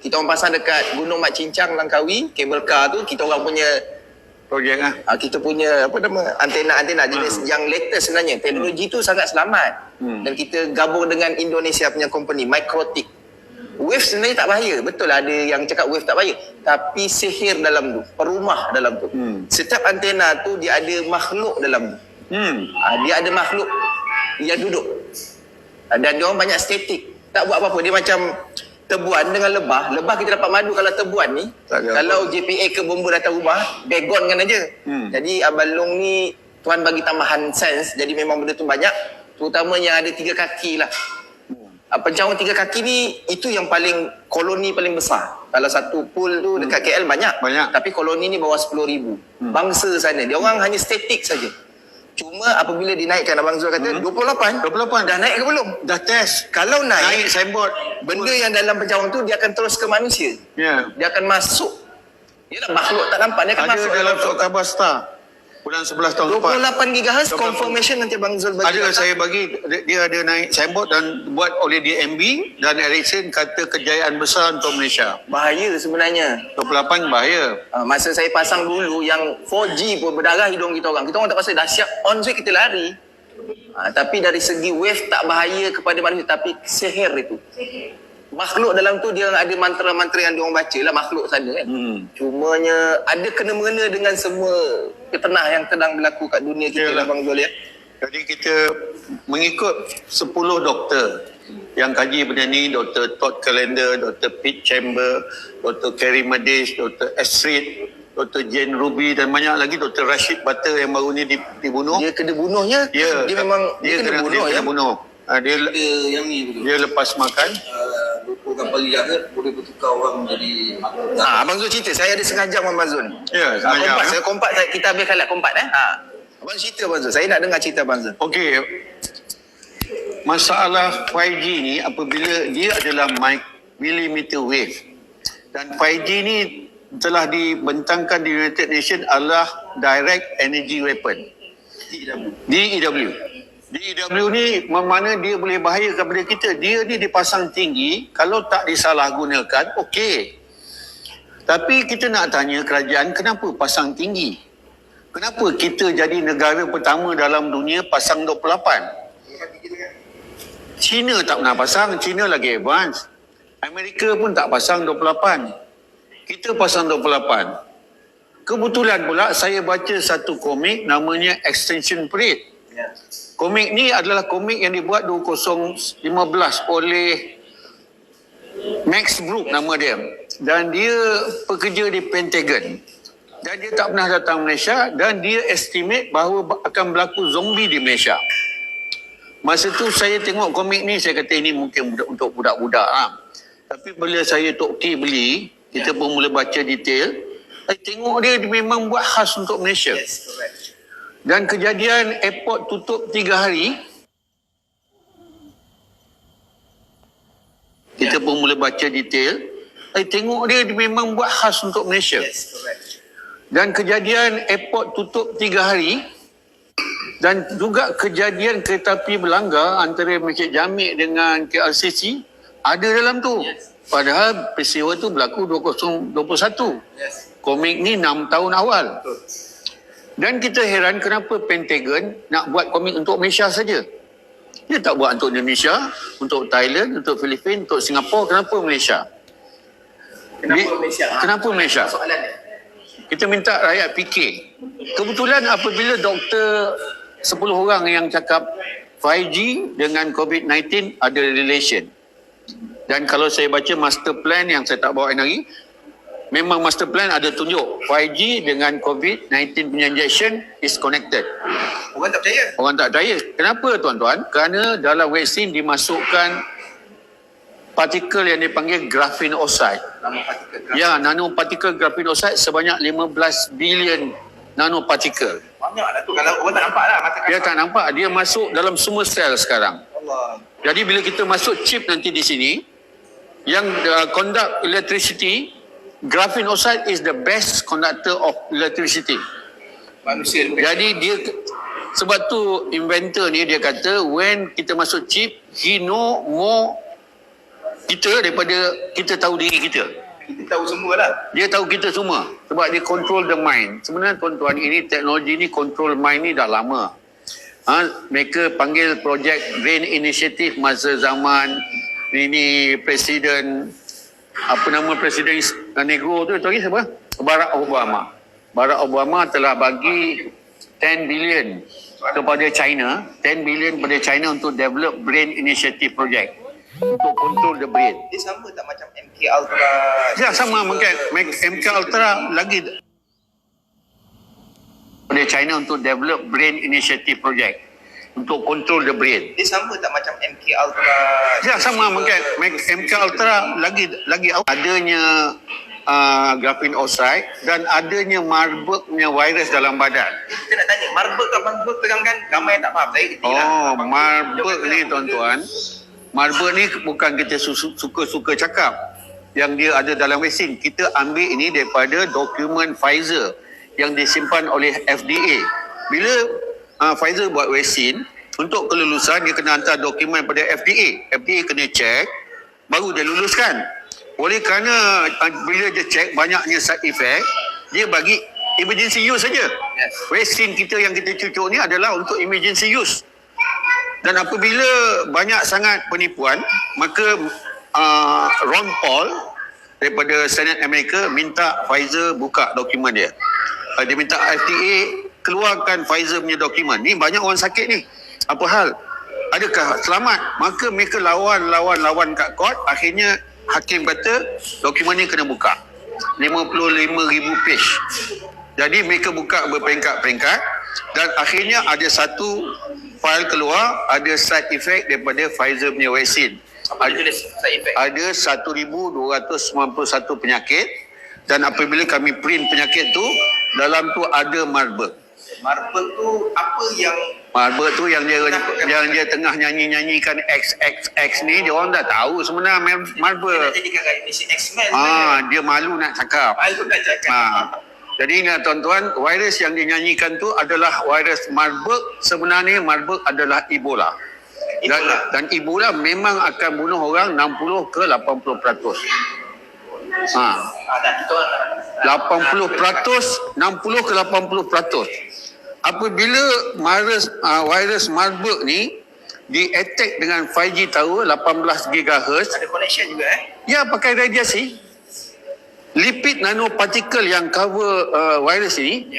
Kita orang pasang dekat Gunung Mat Cincang, Langkawi, kabel car tu, kita orang punya projek lah. kita punya apa nama antena jenis yang latest sebenarnya. Teknologi tu sangat selamat. Dan kita gabung dengan Indonesia punya company Microtik. Wave sebenarnya tak bahaya. Betul lah ada yang cakap wave tak bahaya. Tapi sihir dalam tu, perumah dalam tu. Setiap antena tu dia ada makhluk dalam tu. Dia ada makhluk yang duduk. Dan dia orang banyak statik. Tak buat apa-apa. Dia macam tebuan dengan lebah. Lebah kita dapat madu. Kalau tebuan ni, kalau JPA ke bomba datang rumah, begon kan aja. Jadi Abang Long ni Tuan bagi tambahan sains. Jadi memang benda tu banyak. Terutamanya ada 3 kaki lah. Pencahun 3 kaki ni itu yang paling koloni paling besar. Kalau satu pool tu dekat KL banyak. Tapi koloni ni bawah 10,000. Bangsa sana. Dia orang hanya statik saja. Cuma apabila dinaikkan, Abang Zul kata 28 dah naik ke belum? Dah test. Kalau naik signboard. benda yang dalam pencahun tu dia akan terus ke manusia. Dia akan masuk. Yalah, makhluk tak nampak dia akan Ada masuk dalam surat khabar Star bulan 11 tahun lepas. 28 GHz confirmation nanti Abang Zul bagi. Ada saya bagi, dia ada naik signboard dan buat oleh DMB dan Ericsson kata kejayaan besar untuk Malaysia. Bahaya sebenarnya. 28 bahaya. Masa saya pasang dulu yang 4G pun berdarah hidung kita orang. Kita orang tak rasa dahsyat, on switch kita lari. Tapi dari segi wave tak bahaya kepada manusia, tapi sihir itu. Makhluk dalam tu dia ada mantra-mantra yang dia orang baca lah, makhluk sana kan. Cumanya ada kena-mengena dengan semua fitnah yang sedang berlaku kat dunia kita lah Bang Zul ya. Jadi kita mengikut 10 doktor yang kaji benda ni, Dr. Todd Callender, Dr. Pete Chamber, Dr. Kerry Madej, Dr. Astrid, Dr. Jane Ruby dan banyak lagi, Dr. Rashid Butter yang baru ni dibunuh. Dia kena bunuhnya. Ya, Dia memang dia kena bunuh. Yang ni dia lepas makan. kapal jahat boleh bertukar orang menjadi Abang Zul cerita, saya ada setengah jam Abang Zul. Ya, setengah jam. Saya kompak, kita habiskan lah kompak Abang cerita Abang Zul, saya nak dengar cerita Abang Zul. Okey. Masalah 5G ni apabila dia adalah millimeter wave dan 5G ni telah dibentangkan di United Nations adalah direct energy weapon. DEW. DEW ni mana dia boleh bahaya kepada kita. Dia ni dipasang tinggi, kalau tak disalahgunakan, okey. Tapi kita nak tanya kerajaan, kenapa pasang tinggi? Kenapa kita jadi negara pertama dalam dunia pasang 28? China tak pernah pasang, China lagi advance. Amerika pun tak pasang 28. Kita pasang 28. Kebetulan pula saya baca satu komik namanya Extinction Parade. Komik ni adalah komik yang dibuat 2015 oleh Max Brook nama dia. Dan dia pekerja di Pentagon. Dan dia tak pernah datang Malaysia dan dia estimate bahawa akan berlaku zombie di Malaysia. Masa tu saya tengok komik ni, saya kata ini mungkin untuk budak-budak lah. Tapi bila saya Tok T beli, kita pun mula baca detail. Saya tengok dia memang buat khas untuk Malaysia. Dan kejadian airport tutup 3 hari, kita pun mula baca detail. Saya tengok dia memang buat khas untuk Malaysia. Dan kejadian airport tutup 3 hari, dan juga kejadian kereta api berlanggar antara Masjid Jamik dengan KLCC ada dalam tu. Padahal peristiwa tu berlaku 2021. Komik ni 6 tahun awal. Dan kita heran kenapa Pentagon nak buat komik untuk Malaysia saja. Dia tak buat untuk Indonesia, untuk Thailand, untuk Filipina, untuk Singapura. Kenapa Malaysia? Kenapa Malaysia? Kita minta rakyat fikir. Kebetulan apabila doktor 10 orang yang cakap 5G dengan COVID-19 ada relation. Dan kalau saya baca master plan yang saya tak bawa hari, memang master plan ada tunjuk 5G dengan COVID-19 punya injection is connected. Orang tak percaya. Orang tak percaya. Kenapa tuan-tuan? Kerana dalam vaksin dimasukkan partikel yang dipanggil graphene oxide. Ya, nanopartikel graphene oxide sebanyak 15 bilion nanopartikel. Banyaklah tu kalau orang tak nampak lah. Dia tak nampak. Dia masuk dalam semua sel sekarang. Allah. Jadi bila kita masuk chip nanti di sini, yang conduct electricity, graphene oxide is the best conductor of electricity. Manusia. Jadi dia, sebab tu inventor ni dia kata when kita masuk chip, he know more kita daripada kita tahu diri kita. Kita tahu semualah. Dia tahu kita semua sebab dia control the mind. Sebenarnya tuan-tuan, ini teknologi ni control mind ni dah lama. Mereka panggil projek Brain Initiative masa zaman ini Presiden, apa nama Presiden Negro tu lagi siapa? Barack Obama. Barack Obama telah bagi 10 billion kepada China, 10 billion kepada China untuk develop Brain Initiative project untuk control the brain. Dia sama tak macam MK Ultra? Ya, sama mungkin MK Ultra lagi pada China untuk develop Brain Initiative project untuk control the brain. Dia sama tak macam MK Ultra? Ya, sama mungkin MK Ultra lagi adanya graphene oxide dan adanya Marburg punya virus dalam badan. Kita nak tanya, Marburg ke Marburg terangkan? Ramai yang tak faham. Saya kerti lah. Oh, Marburg ni tuan-tuan, Marburg ni bukan kita suka-suka cakap yang dia ada dalam vaksin. Kita ambil ini daripada dokumen Pfizer yang disimpan oleh FDA. Bila Pfizer buat vaksin, untuk kelulusan dia kena hantar dokumen pada FDA. FDA kena cek, baru dia luluskan. Oleh kerana bila dia cek banyaknya side effect, dia bagi emergency use saja. Vaksin kita yang kita cucuk ni adalah untuk emergency use. Dan apabila banyak sangat penipuan, maka Ron Paul daripada Senate Amerika minta Pfizer buka dokumen dia. Dia minta FDA keluarkan Pfizer punya dokumen. Ni banyak orang sakit ni. Apa hal? Adakah selamat? Maka mereka lawan kat court. Akhirnya hakim kata dokumen ni kena buka. 55,000 page. Jadi mereka buka berperingkat-peringkat dan akhirnya ada satu file keluar, ada side effect daripada Pfizer punya vaksin. Ada 1,291 penyakit dan apabila kami print penyakit tu, dalam tu ada Marburg. Marburg tu apa yang Marburg tu yang dia tengah nyanyikan XXX ni, dia orang dah tahu sebenarnya Marburg. jadikan Indonesia X-Men? Dia malu nak cakap. Malu nak cakap. Jadi ingat tuan-tuan, virus yang dinyanyikan tu adalah virus Marburg. Sebenarnya Marburg adalah Ebola. Dan Ebola memang akan bunuh orang 60 ke 80%. 80%, 60 ke 80%. Apabila virus Marburg ni di-attack dengan 5G tower 18 GHz. Ada connection juga Ya, pakai radiasi. Lipid nanopartikel yang cover virus ini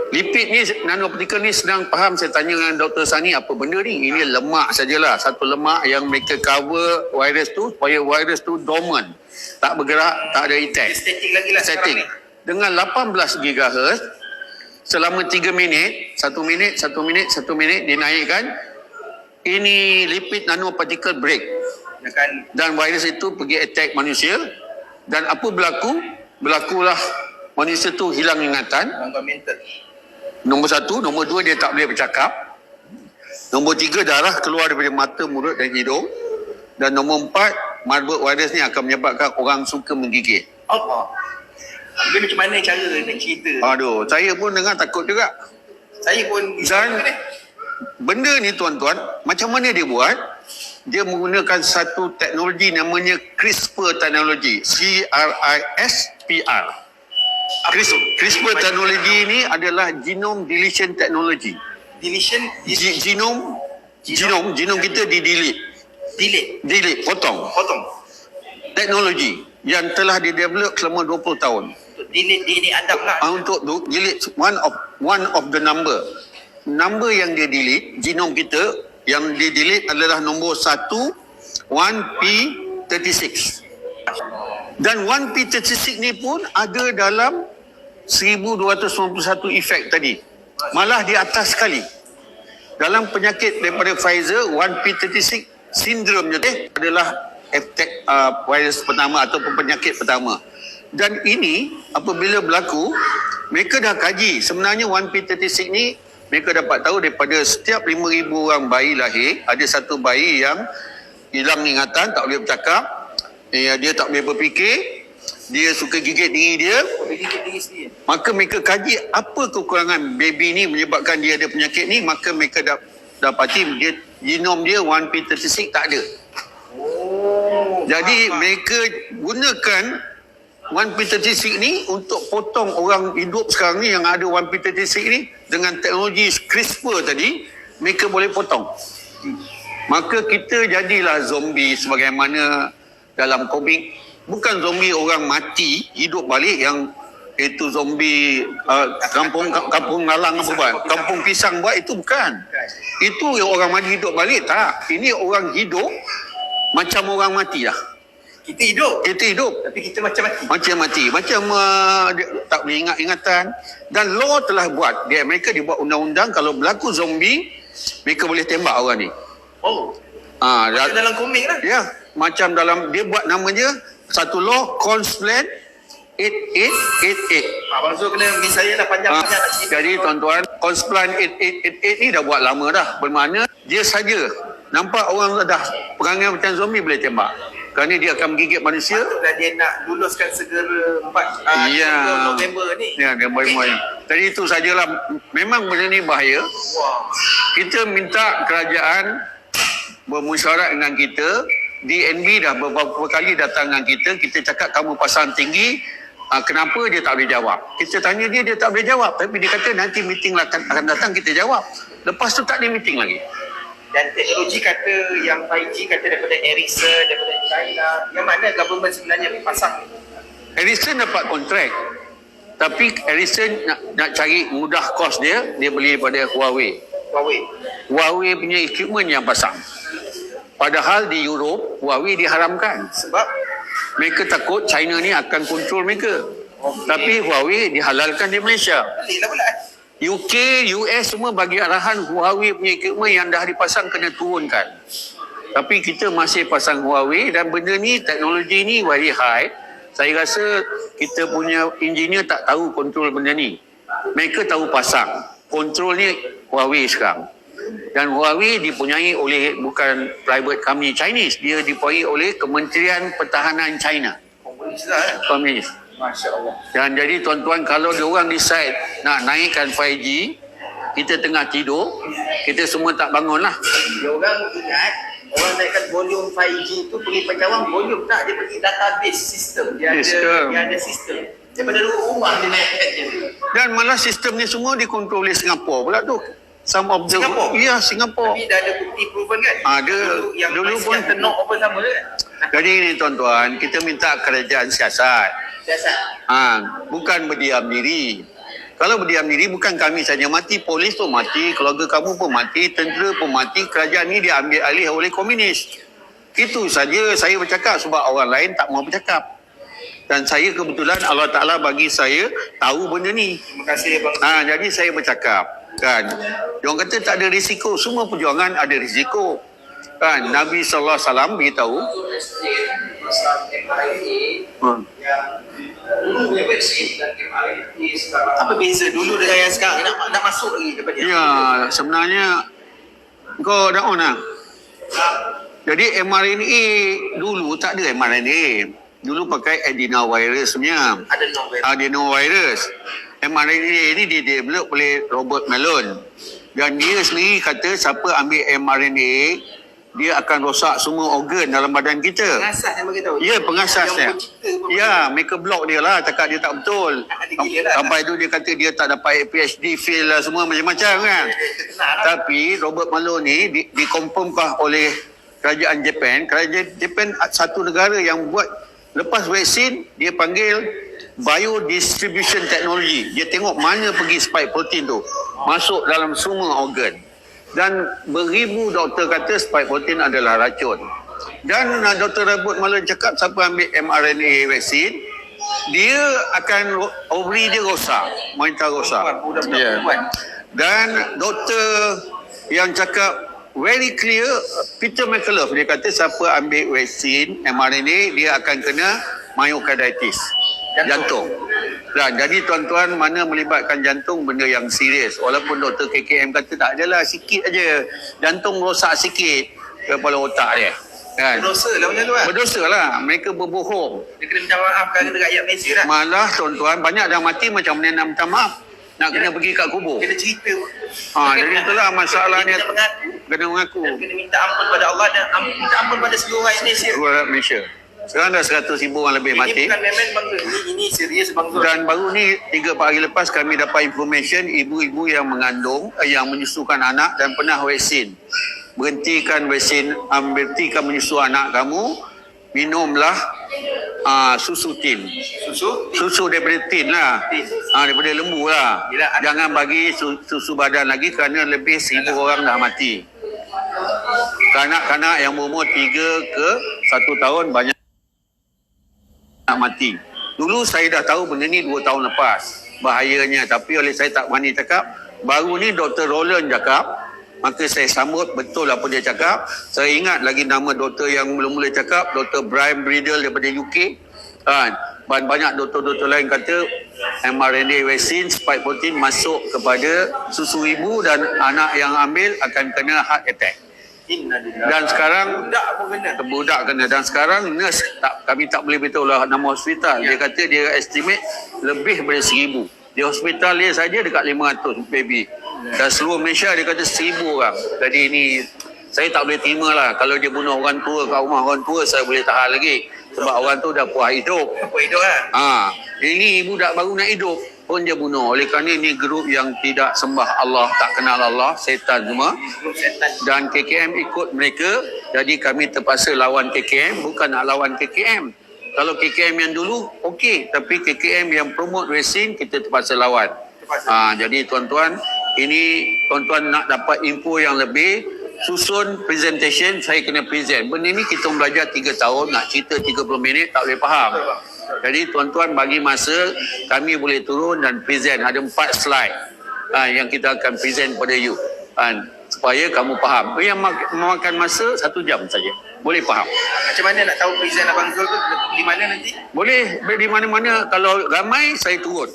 Lipid ni, nanopartikel ni senang faham. Saya tanya dengan Dr. Sani, apa benda ni? Ini lemak sajalah. Satu lemak yang mereka cover virus tu supaya virus tu dormant. Tak bergerak, tak ada effect. Statik lagi lah Statik. sekarang ni. Dengan 18 GHz, selama 3 minit, 1 minit, 1 minit, 1 minit dinaikkan, ini lipid nanopartikel break. Dan virus itu pergi attack manusia. Dan apa berlaku? Berlakulah manusia tu hilang ingatan. Gangguan mental. Nombor 1, nombor 2 dia tak boleh bercakap. Nombor 3 darah keluar daripada mata, mulut dan hidung. Dan nombor 4, Marburg virus ni akan menyebabkan orang suka menggigit. Allah. Dia macam mana cara nak cerita? Aduh, saya pun dengar takut juga. Saya pun Dan benda ni tuan-tuan, macam mana dia buat? Dia menggunakan satu teknologi namanya CRISPR teknologi. CRISPR. CRISPR teknologi ini adalah genome deletion technology. deletion Genom kita delete, potong. Teknologi yang telah didevelop selama 20 tahun. Untuk delete DNA Adam lah. Untuk delete one of the number yang dia delete, genom kita yang dia delete adalah nombor 1P36. Dan 1P36 ni pun ada dalam 1291 efek tadi. Malah di atas sekali. Dalam penyakit daripada Pfizer, 1P36 syndrome adalah attack virus pertama ataupun penyakit pertama. Dan ini apabila berlaku, mereka dah kaji. Sebenarnya 1P36 ni mereka dapat tahu daripada setiap 5,000 orang bayi lahir, ada satu bayi yang hilang ingatan, tak boleh bercakap, dia tak boleh berfikir, dia suka gigit diri dia. Maka mereka kaji apa kekurangan baby ni menyebabkan dia ada penyakit ni, maka mereka dapati dia genom dia 1P36 tak ada. Jadi mereka gunakan 1P36 ni untuk potong orang hidup sekarang ni yang ada 1P36 ni dengan teknologi CRISPR tadi, mereka boleh potong. Maka kita jadilah zombie sebagaimana dalam komik. Bukan zombie orang mati hidup balik yang itu zombie kampung Ngalang apa buat, kampung pisang buat, itu bukan. Itu yang orang mati hidup balik, tak. Ini orang hidup macam orang mati lah. Kita hidup. Tapi kita macam mati. Macam tak boleh ingat ingatan. Dan law telah buat. Di Amerika dibuat undang-undang kalau berlaku zombie, mereka boleh tembak orang ni. Macam dalam komik lah. Ya, macam dalam, dia buat namanya satu law, Constant 8888. Abang Zul kena bagi saya lah panjang-panjang nak cerita. Jadi tuan-tuan, Constant 8888 ni dah buat lama dah. Bermakna dia saja nampak orang dah perangai macam zombie boleh tembak. Kerana dia akan menggigit manusia. Dan dia nak luluskan segera 4 November ni. Ya, November ni. Jadi itu sajalah. Memang benda ni bahaya. Kita minta kerajaan bermusyawarah dengan kita. DNB dah beberapa kali datang dengan kita. Kita cakap kamu pasang tinggi. Kenapa dia tak boleh jawab? Kita tanya dia tak boleh jawab. Tapi dia kata nanti meeting akan datang, kita jawab. Lepas tu tak ada meeting lagi. Dan teknologi kata yang 5G kata daripada Ericsson, daripada China. Yang mana government sebenarnya pasang ni? Ericsson dapat kontrak. Tapi Ericsson nak cari mudah kos dia beli daripada Huawei. Huawei punya equipment yang pasang. Padahal di Europe, Huawei diharamkan. Sebab mereka takut China ni akan kontrol mereka. Tapi Huawei dihalalkan di Malaysia. baliklah pula. UK, US semua bagi arahan Huawei punya equipment yang dah dipasang kena turunkan. Tapi kita masih pasang Huawei dan benda ni, teknologi ni very high. Saya rasa kita punya engineer tak tahu kontrol benda ni. Mereka tahu pasang. Kontrol ni Huawei sekarang. Dan Huawei dipunyai oleh bukan private company Chinese. Dia dipunyai oleh Kementerian Pertahanan China. Komunis. Masya Allah. Dan jadi tuan-tuan, kalau diorang decide nak naikkan 5G, kita tengah tidur, kita semua tak bangun lah. Dia orang ingat orang naikkan volume 5G tu pergi pencawang volume, tak, dia pergi database system. Dia ada sistem. Daripada rumah dia naikkan je. Dan malah sistem ni semua dikontrol oleh Singapura pula tu. Some of the ya, Singapura. Tapi dah ada bukti proven kan? Ada. Dulu pun tenok apa sama kan? Jadi ini tuan-tuan, kita minta kerajaan siasat. Bukan berdiam diri. Kalau berdiam diri, bukan kami saja mati, polis pun mati, keluarga kamu pun mati, tentera pun mati, kerajaan ni diambil alih oleh komunis. Itu saja saya bercakap sebab orang lain tak mau bercakap. Dan saya kebetulan Allah Ta'ala bagi saya tahu benda ni. Terima kasih Abang. Jadi saya bercakap. Kan? Diorang kata tak ada risiko. Semua perjuangan ada risiko. Kan? Nabi SAW beritahu. Apa beza dulu dengan yang sekarang? Nak masuk lagi daripada dia? Ya, sebenarnya kau dah on lah. Jadi mRNA dulu tak ada mRNA. Dulu pakai adenovirus punya. Adenovirus. mRNA ni di-develop oleh Robert Malone. Dan dia sendiri kata siapa ambil mRNA, dia akan rosak semua organ dalam badan kita. Pengasas yang beritahu. Ya, pengasasnya. Yang pencipta pun. Ya, make a block dia lah. Cakap dia tak betul. Sampai tu dia kata dia tak dapat PhD, fail lah semua macam-macam kan. Tapi Robert Malone ni dikonfirmkah oleh kerajaan Japan. Kerajaan Japan satu negara yang buat lepas vaksin, dia panggil biodistribution technology. Dia tengok mana pergi spike protein tu. Masuk dalam semua organ. Dan beribu doktor kata spike protein adalah racun. Dan Dr. Robert Malone cakap siapa ambil mRNA vaksin, dia akan ovary dia rosak, monitor rosak. Ya. Dan doktor yang cakap very clear, Peter McCullough, dia kata siapa ambil vaksin mRNA dia akan kena myocarditis, jantung. Dan jadi tuan-tuan, mana melibatkan jantung benda yang serius. Walaupun Dr. KKM kata tak adalah, sikit aja jantung rosak sikit kepala otak dia. Kan? Berdosa lah macam tu kan? Berdosa lah, mereka berbohong. Dia kena minta maaf kan kepada rakyat Malaysia lah. Malah tuan-tuan, banyak dah mati macam mana nak minta maaf. Nak kena pergi kat kubur. Kena cerita. Jadi itulah masalahnya. Kena mengaku. Kena mengaku. Dan kena minta ampun pada Allah dan minta ampun pada seluruh rakyat Malaysia. Rakyat Malaysia. Sekarang dah 100,000 orang lebih mati. Ini bukan main-main Bang Zul. Ini serius Bang Zul. Dan baru ni 3-4 hari lepas kami dapat information ibu-ibu yang mengandung, yang menyusukan anak dan pernah vaksin. Berhentikan vaksin, berhentikan menyusu anak kamu, minumlah susu tin. Susu daripada tin lah. Daripada lembu lah. Jangan bagi susu badan lagi kerana lebih 1,000 orang dah mati. Kanak-kanak yang berumur 3 ke 1 tahun banyak nak mati. Dulu saya dah tahu benda ni 2 tahun lepas bahayanya, tapi oleh saya tak berani cakap. Baru ni Dr. Roland cakap, maka saya sambut betul apa dia cakap. Saya ingat lagi nama doktor yang mula-mula cakap, Dr. Brian Bridle daripada UK. Dan banyak doktor-doktor lain kata mRNA vaksin spike protein masuk kepada susu ibu dan anak yang ambil akan kena heart attack. Dan sekarang budak kena. Dan sekarang nurse kami tak boleh beritahu lah nama hospital. Dia kata dia estimate lebih daripada 1,000. Di hospital dia saja dekat 500 baby. Dan seluruh Malaysia dia kata 1,000 orang. Jadi ini saya tak boleh terima lah. Kalau dia bunuh orang tua kat rumah orang tua, saya boleh tahan lagi. Sebab orang tu dah puas hidup. Ini budak baru nak hidup pun dia bunuh. Oleh kerana ini grup yang tidak sembah Allah, tak kenal Allah, setan semua. Dan KKM ikut mereka. Jadi kami terpaksa lawan KKM, bukan nak lawan KKM. Kalau KKM yang dulu okey, tapi KKM yang promote vaksin kita terpaksa lawan. Jadi tuan-tuan, ini tuan-tuan nak dapat info yang lebih, susun presentation, saya kena present. Benda ni kita belajar 3 tahun, nak cerita 30 minit tak boleh faham. Jadi tuan-tuan bagi masa, kami boleh turun dan present. Ada 4 slide yang kita akan present pada you. Supaya kamu faham. Yang memakan masa 1 jam saja. Boleh faham. Macam mana nak tahu present Abang Zul tu di mana nanti? Boleh di mana-mana. Kalau ramai, saya turun.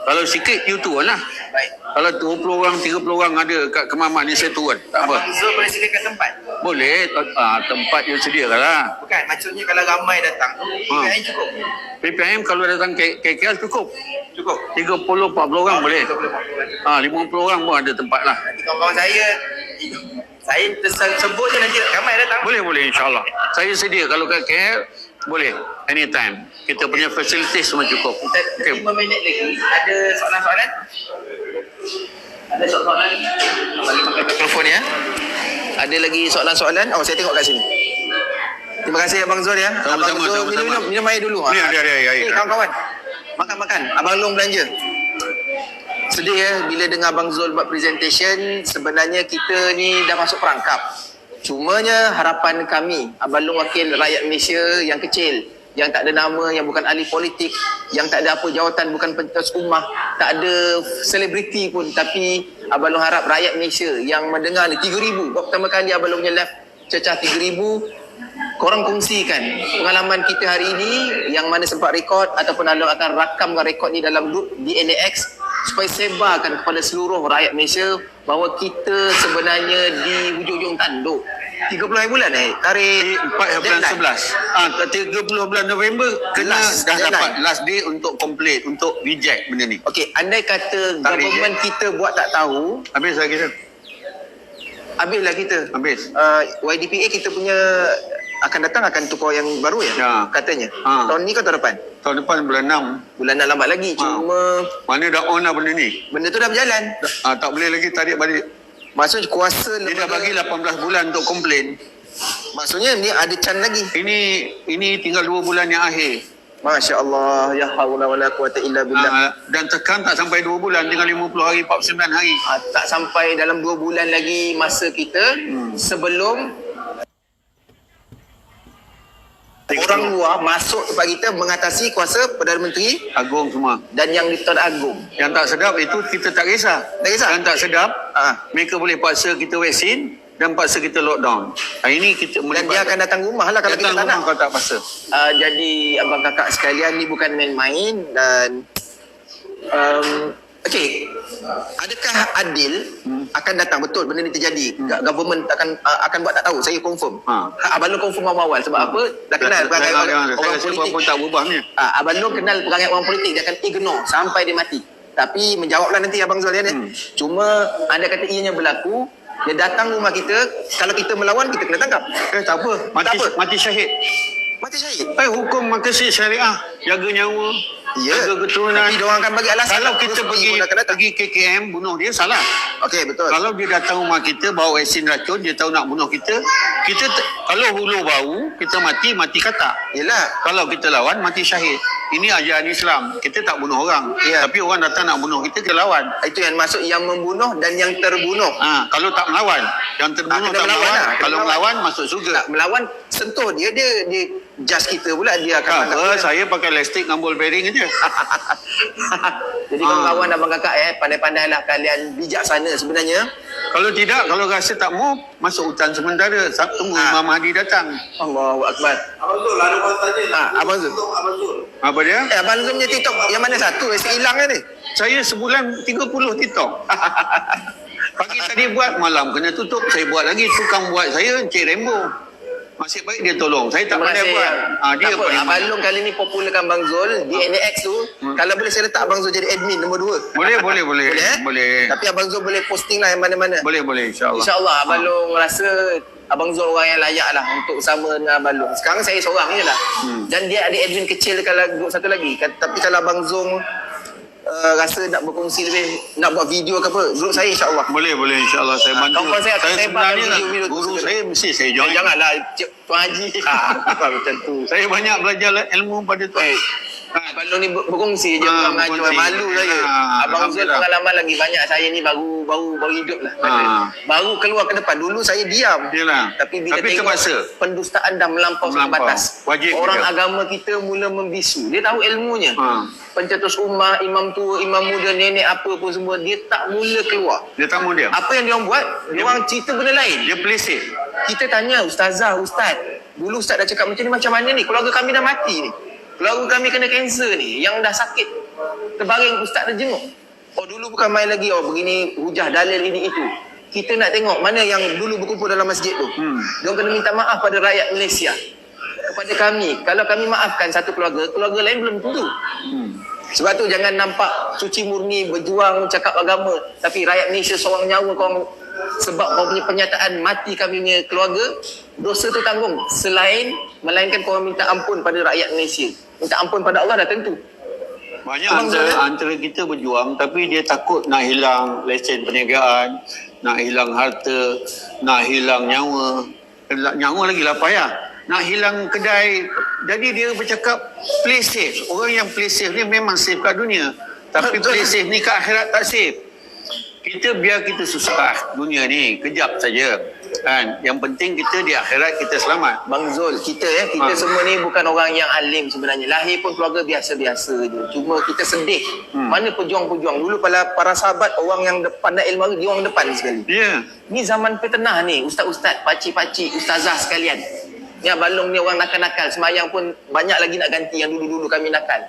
Kalau sikit, you turun lah. Baik. Kalau 20 orang, 30 orang ada kat Kemaman ni, saya turun. Tak apa. Abang Zul boleh sediakan tempat? Boleh. Tempat you sediakan lah. Bukan, maksudnya kalau ramai datang tu, PPM cukup? PPM kalau datang KKL cukup. Cukup? 30-40 orang boleh. 50 orang pun ada tempat lah. Nanti kawan-kawan saya tersebut je nanti ramai datang. Boleh insyaAllah. Saya sedia kalau kat KL, boleh. Anytime. Kita punya facilities semua cukup. Kita 5 minit lagi. Ada soalan-soalan? Ada soalan? Bagi pakai mikrofon ya. Ada lagi soalan-soalan? Oh, saya tengok kat sini. Terima kasih Abang Zul ya. Sama-sama. Minum air dulu. Ni ada air. Kawan-kawan. Makan. Abang Long belanja. sedih ya bila dengar Abang Zul buat presentation. Sebenarnya kita ni dah masuk perangkap. Cumanya harapan kami, Abang Long wakil rakyat Malaysia yang kecil, yang tak ada nama, yang bukan ahli politik, yang tak ada apa jawatan, bukan pencetus ummah, tak ada selebriti pun, tapi Abang Long harap rakyat Malaysia yang mendengar ni 3,000, buat pertama kali Abang Long punya live cecah 3,000, korang kongsikan pengalaman kita hari ini yang mana sempat rekod, ataupun Abang Long akan rakamkan rekod ni dalam grup DNAX supaya sebarkan kepada seluruh rakyat Malaysia bahawa kita sebenarnya di hujung-hujung tanduk. 30 hari bulan tarik 4 bulan 11. 30 bulan November kena Last dah deadline. dapat last day untuk complain, untuk reject benda ni. Okey, andai kata Tak government kita buat tak tahu, Habis lagi tu. habislah kita. Habis. YDPA kita punya akan datang akan tukar yang baru ya, Ya. katanya. Ha. Tahun ni ke tahun depan? Tahun depan bulan 6. Bulan nak lambat lagi. Cuma Mana dah on lah benda ni. benda tu dah berjalan. Tak boleh lagi tarik balik. Maksudnya kuasa Dia dah bagi 18 bulan untuk komplain. Maksudnya ni ada can lagi. Ini tinggal 2 bulan yang akhir. Masya Allah, ya haula wala quwata illa billah. Dan tekan tak sampai 2 bulan, tinggal 50 hari, 49 hari. Tak sampai dalam 2 bulan lagi masa kita sebelum orang luar masuk tempat kita mengatasi kuasa Perdana Menteri Agung semua. dan yang di-Tuan Agong. Yang tak sedap itu kita tak kisah. Tak kisah? Yang tak sedap, Ah. mereka boleh paksa kita vaksin dan paksa kita lockdown. Ini kita Dan dia akan datang rumah lah kalau kita tak nak. kau tak paksa. Jadi abang kakak sekalian, ni bukan main-main. Dan okey, adakah adil akan datang betul benda ni terjadi? Government akan buat tak tahu, saya confirm. Abang Long confirm awal-awal sebab apa? Dah kenal perangai orang politik. pun tak berubah ni. Abang Long kenal perangai orang politik, dia akan ignore sampai dia mati. Tapi menjawablah nanti Abang Zul ya. Cuma anda kata ianya berlaku, dia datang rumah kita, kalau kita melawan kita kena tangkap. Tak apa. Tak apa. Mati syahid. Mati syahid. Hukum makasih syariah. Jaga nyawa. Ya. Jaga keturunan. Tapi diorang akan bagi alasan. Kalau kita terus pergi pun akan datang. KKM bunuh dia, salah. Okey, betul. Kalau dia datang rumah kita bawa vaksin racun, dia tahu nak bunuh kita, kalau hulu bau kita mati katak. Yelah. Kalau kita lawan mati syahid. Ini ajaran Islam. Kita tak bunuh orang. Ya. Tapi orang datang nak bunuh kita lawan. Itu yang masuk yang membunuh dan yang terbunuh. Kalau tak melawan, yang terbunuh kena tak melawan melawan. lah. Kena Kalau melawan. melawan masuk surga. Tak melawan, sentuh dia judge kita pula, dia akan Tak tangkap apa, kita. saya pakai elastik dengan ball bearing aja. Jadi kawan-kawan abang kakak pandai-pandailah kalian, bijaksana sebenarnya. Kalau tidak, kalau rasa tak mau, masuk hutan sementara. Tunggu Imam Mahdi datang. Allahu Akbar. Abang Zul, ada orang tanya. Abang Zul. Untuk Abang Zul. Apa dia? Abang Zul punya TikTok yang mana satu? Hilang kan ni? Saya sebulan 30 TikTok. Pagi tadi buat, malam kena tutup. Saya buat lagi. Tukang buat saya, Encik Rembo. Masih baik dia tolong. Saya tak Terima pandai kasih. buat. Dia Tak apa, paling Abang Long kali ni popularkan Bang Zul di NAX tu. Kalau boleh saya letak Abang Zul jadi admin nombor 2. Boleh. Boleh? Boleh. Tapi Abang Zul boleh posting lah yang mana-mana. Boleh, insyaAllah. InsyaAllah Abang Long rasa Abang Zul orang yang layak lah untuk bersama dengan Abang Long. Sekarang saya seorang je lah. Dan dia ada admin kecil kalau grup satu lagi. Tapi kalau Abang Zul rasa nak berkongsi lebih, nak buat video ke apa, grup saya insyaAllah. Boleh, insyaAllah saya bantu. kawan saya akan sebarkan sebenarnya video-video tu guru segera. saya mesti saya join. Janganlah Cik Tuan Haji. Bukan macam tu. Saya banyak belajar ilmu pada tu. Abang Long ni berkongsi je, bukan mengajar. berkongsi. Malu saya. Abang Zul Alhamdulillah. pengalaman lagi banyak, saya ni baru hidup lah. Baru keluar ke depan. Dulu saya diam. Yalah. Tapi bila Tapi tengok terpaksa. pendustaan dah melampau sampai Melampau. batas. Wajib Orang kita. agama kita mula membisu. Dia tahu ilmunya. Pencetus ummah, imam tua, imam muda, nenek apa pun semua, dia tak mula keluar. Dia tak mau dia. Apa yang dia orang buat? Dia orang cerita benda lain. Dia play safe. Kita tanya ustazah, ustaz, dulu ustaz dah cakap macam ni, macam mana ni? Keluarga kami dah mati ni. Keluarga kami kena kanser ni, yang dah sakit. Terbaring ustaz dah jenguk. Oh dulu bukan main lagi, begini hujah dalil ini itu. Kita nak tengok mana yang dulu berkumpul dalam masjid tu. Dia orang kena minta maaf pada rakyat Malaysia. Kepada kami, kalau kami maafkan satu keluarga, keluarga lain belum tentu. Sebab tu jangan nampak suci murni berjuang cakap agama, tapi rakyat Malaysia seorang nyawa korang, sebab korang punya pernyataan mati kami punya keluarga, dosa tu tanggung. Melainkan korang minta ampun pada rakyat Malaysia. Minta ampun pada Allah dah tentu. Banyak Abang Zul, antara kita berjuang tapi dia takut nak hilang lesen perniagaan, nak hilang harta, nak hilang nyawa. Nyawa lagi lah payah. Nak hilang kedai. Jadi dia bercakap play safe. Orang yang play safe ni memang safe kat dunia. Tapi play safe ni ke akhirat tak safe. Kita biar kita susah dunia ni kejap saja kan. Yang penting kita di akhirat kita selamat. Bang Zul, kita semua ni bukan orang yang alim sebenarnya. Lahir pun keluarga biasa-biasa je. Cuma kita sedih. Mana pejuang-pejuang. Dulu para sahabat, orang yang pandai ilmu, dia orang depan sekali. Ya. Ni zaman fitnah ni, ustaz-ustaz, pakcik-pakcik, ustazah sekalian. Ni balong ni orang nakal-nakal. Semayang pun banyak lagi nak ganti yang dulu-dulu kami nakal.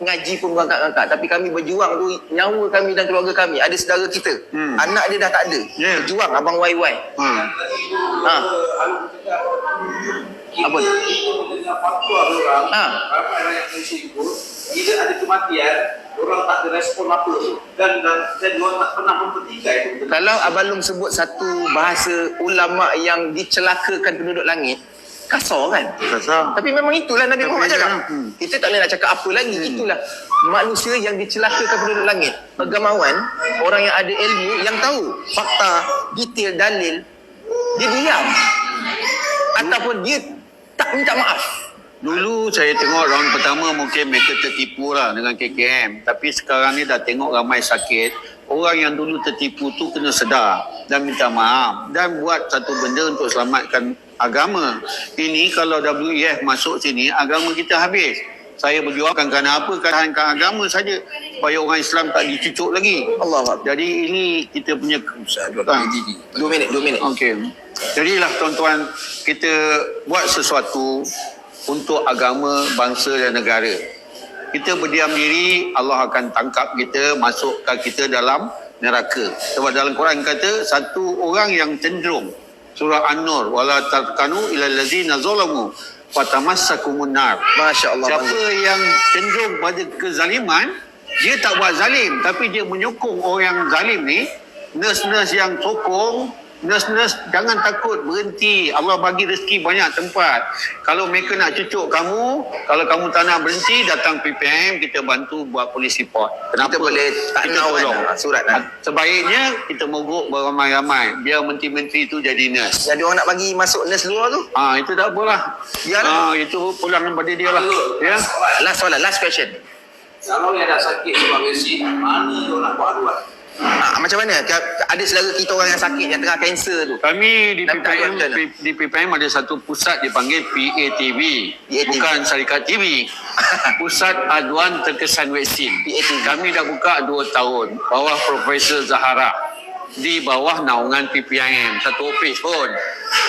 Ngaji pun berangkat-angkat. Tapi kami berjuang tu, nyawa kami dan keluarga kami. Ada saudara kita, anak dia dah tak ada. Berjuang, abang YY. Apa? Bila ada kematian, orang tak ada respon apa. Dan orang tak pernah mempertikai itu. Kalau Abang Long sebut satu bahasa ulama yang dicelakakan penduduk langit, kasar kan? Kasar. Tapi memang itulah Nabi Muhammad cakap. Kita tak boleh nak cakap apa lagi. Itulah manusia yang dicelakakan penduduk langit. Agamawan, orang yang ada ilmu, yang tahu fakta, detail, dalil, dia diam. Ataupun dia tak minta maaf. Dulu saya tengok round pertama mungkin mereka tertipu lah dengan KKM. Tapi sekarang ni dah tengok ramai sakit. Orang yang dulu tertipu tu kena sedar dan minta maaf. Dan buat satu benda untuk selamatkan agama. Ini kalau WEF masuk sini, agama kita habis. Saya berjuangkan kerana apa? Kerana agama saja. Supaya orang Islam tak dicucuk lagi. Allah. Jadi ini kita punya... 2 minit. Okey. Jadilah tuan-tuan, kita buat sesuatu untuk agama, bangsa dan negara. Kita berdiam diri, Allah akan tangkap kita, masukkan kita dalam neraka. Sebab dalam Quran kata, satu orang yang cenderung, surah An-Nur, wala tarkanu ilal ladzina zalamu fatamassakumun nar. Masya-Allah. Siapa yang cenderung pada kezaliman, dia tak buat zalim, tapi dia menyokong orang yang zalim ni. Nurse-nurse yang sokong, nurse-nurse jangan takut, berhenti. Allah bagi rezeki banyak tempat. Kalau mereka nak cucuk kamu, kalau kamu tak nak berhenti, datang PPM, kita bantu buat polis report. Kenapa? Kita boleh tak kita tahu tolong. surat lah. Sebaiknya kita mogok beramai-ramai, biar menteri-menteri tu jadi nurse. Jadi orang nak bagi masuk nurse luar tu. Itu tak apalah. Biarlah. Itu pulang pada dia lah. Ya. Last soalan, last question. Kalau yang dah sakit sebab vaksin, mana dia nak buat aduan? Macam mana? Ada saudara kita orang yang sakit, yang tengah kanser tu. Kami di Dan tak PPM, ada. di PPM ada satu pusat dipanggil PATV. Bukan Syarikat TV. Pusat Aduan Terkesan Vaksin. PATV. Kami dah buka 2 tahun. Bawah Profesor Zahara. Di bawah naungan PPIM. Satu ofis pun.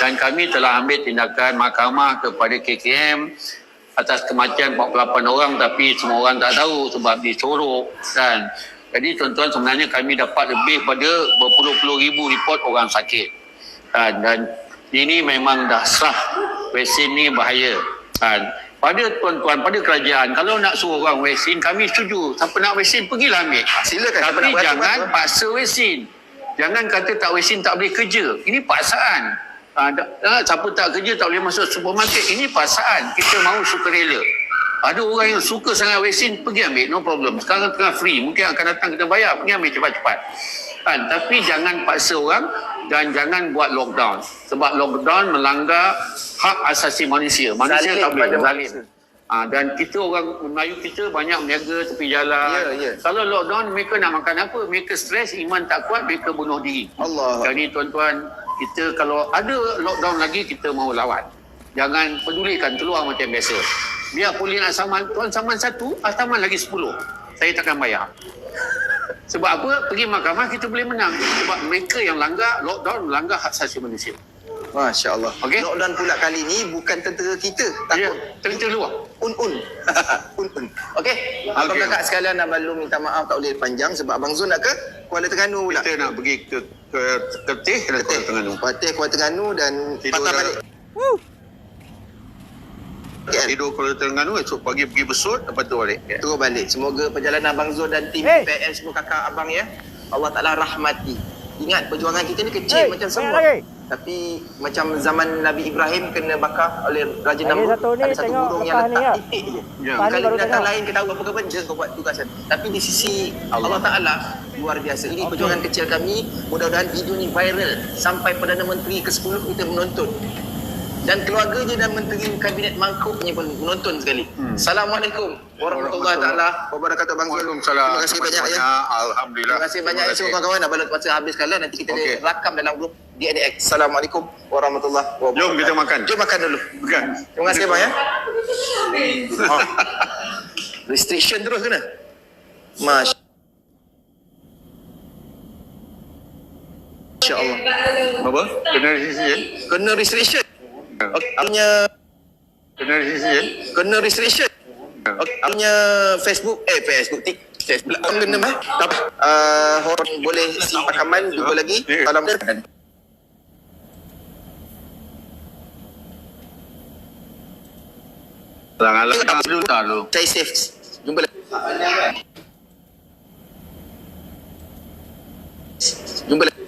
Dan kami telah ambil tindakan mahkamah kepada KKM atas kematian 48 orang, tapi semua orang tak tahu sebab disorok. Dan jadi tuan-tuan, sebenarnya kami dapat lebih pada berpuluh-puluh ribu report orang sakit. Dan ini memang dah sah. Vaksin ni bahaya. Pada tuan-tuan, pada kerajaan, kalau nak suruh orang vaksin, kami setuju. Siapa nak vaksin, pergilah ambil. Silakan. Tapi jangan paksa vaksin. Jangan kata tak vaksin tak boleh kerja. Ini paksaan. Siapa tak kerja tak boleh masuk supermarket. Ini paksaan. Kita mahu sukarela. Ada orang yang suka sangat vaksin, pergi ambil, no problem. Sekarang tengah free, mungkin akan datang kita bayar, pergi ambil cepat-cepat. Tapi jangan paksa orang dan jangan buat lockdown. Sebab lockdown melanggar hak asasi manusia. Manusia tak boleh zalim. Dan kita orang Melayu kita banyak meniaga tepi jalan. Kalau lockdown, mereka nak makan apa? Mereka stres, iman tak kuat, mereka bunuh diri. Allah. Jadi tuan-tuan, kita kalau ada lockdown lagi, kita mahu lawan. Jangan pedulikan keluar macam biasa. Biar polis nak saman, tuan saman 1, saman lagi 10. Saya takkan bayar. Sebab apa? Pergi mahkamah kita boleh menang. Sebab mereka yang langgar, lockdown melanggar hak asasi manusia. Masya Allah. Okey? Lockdown pula kali ni bukan tentera kita. Ya, Takut. tentera luar. Un-un. Un-un. Okey. Abang Okey. kakak sekalian, Abang Long minta maaf tak boleh panjang sebab Abang Zul nak ke Kuala Terengganu pula. Kita nak pergi ke Kertih dan Kuala Terengganu. Patih Kuala Terengganu dan Tidur patah dah. balik. Tidur Kuala Terengganu, esok pagi pergi Besut, lepas tu balik. Terus balik. Semoga perjalanan Abang Zul dan tim PPL semua kakak abang ya, Allah Ta'ala rahmati. Ingat perjuangan kita ni kecil macam semua. Tapi macam zaman Nabi Ibrahim kena bakar oleh Raja Namrud, ada satu burung yang letak titik je. Ya. Kalau binatang lain kita tahu apa-apa je kau buat tugasan. Tapi di sisi Allah Ta'ala luar biasa. Ini perjuangan kecil kami. Mudah-mudahan video ni viral sampai Perdana Menteri ke-10 kita menonton. Dan keluarganya dan Menteri Kabinet Mangkuknya pun menonton sekali. Assalamualaikum. warahmatullahi taala wabarakatuh Bang Zul. Waalaikumsalam. Terima kasih banyak ya. Alhamdulillah. Terima kasih banyak ya semua kawan-kawan. Abang masa habis kala nanti kita Okey. rakam dalam grup DNX. Assalamualaikum warahmatullahi wabarakatuh. Jom kita makan. Jom makan dulu. Bukan. Terima kasih bang ya. Habis. Restriction terus kena. Masya Allah. Apa? Kena restriction? Kena restriction. Okey, punya Kena restriction? kena restriction. Okey, punya Facebook Facebook kena mah. Tak apa. Horn boleh simpan rakaman jumpa lagi. Salam. Alang-alang dulu tak lu. Stay safe. Jumpa lagi. Jumpa lagi.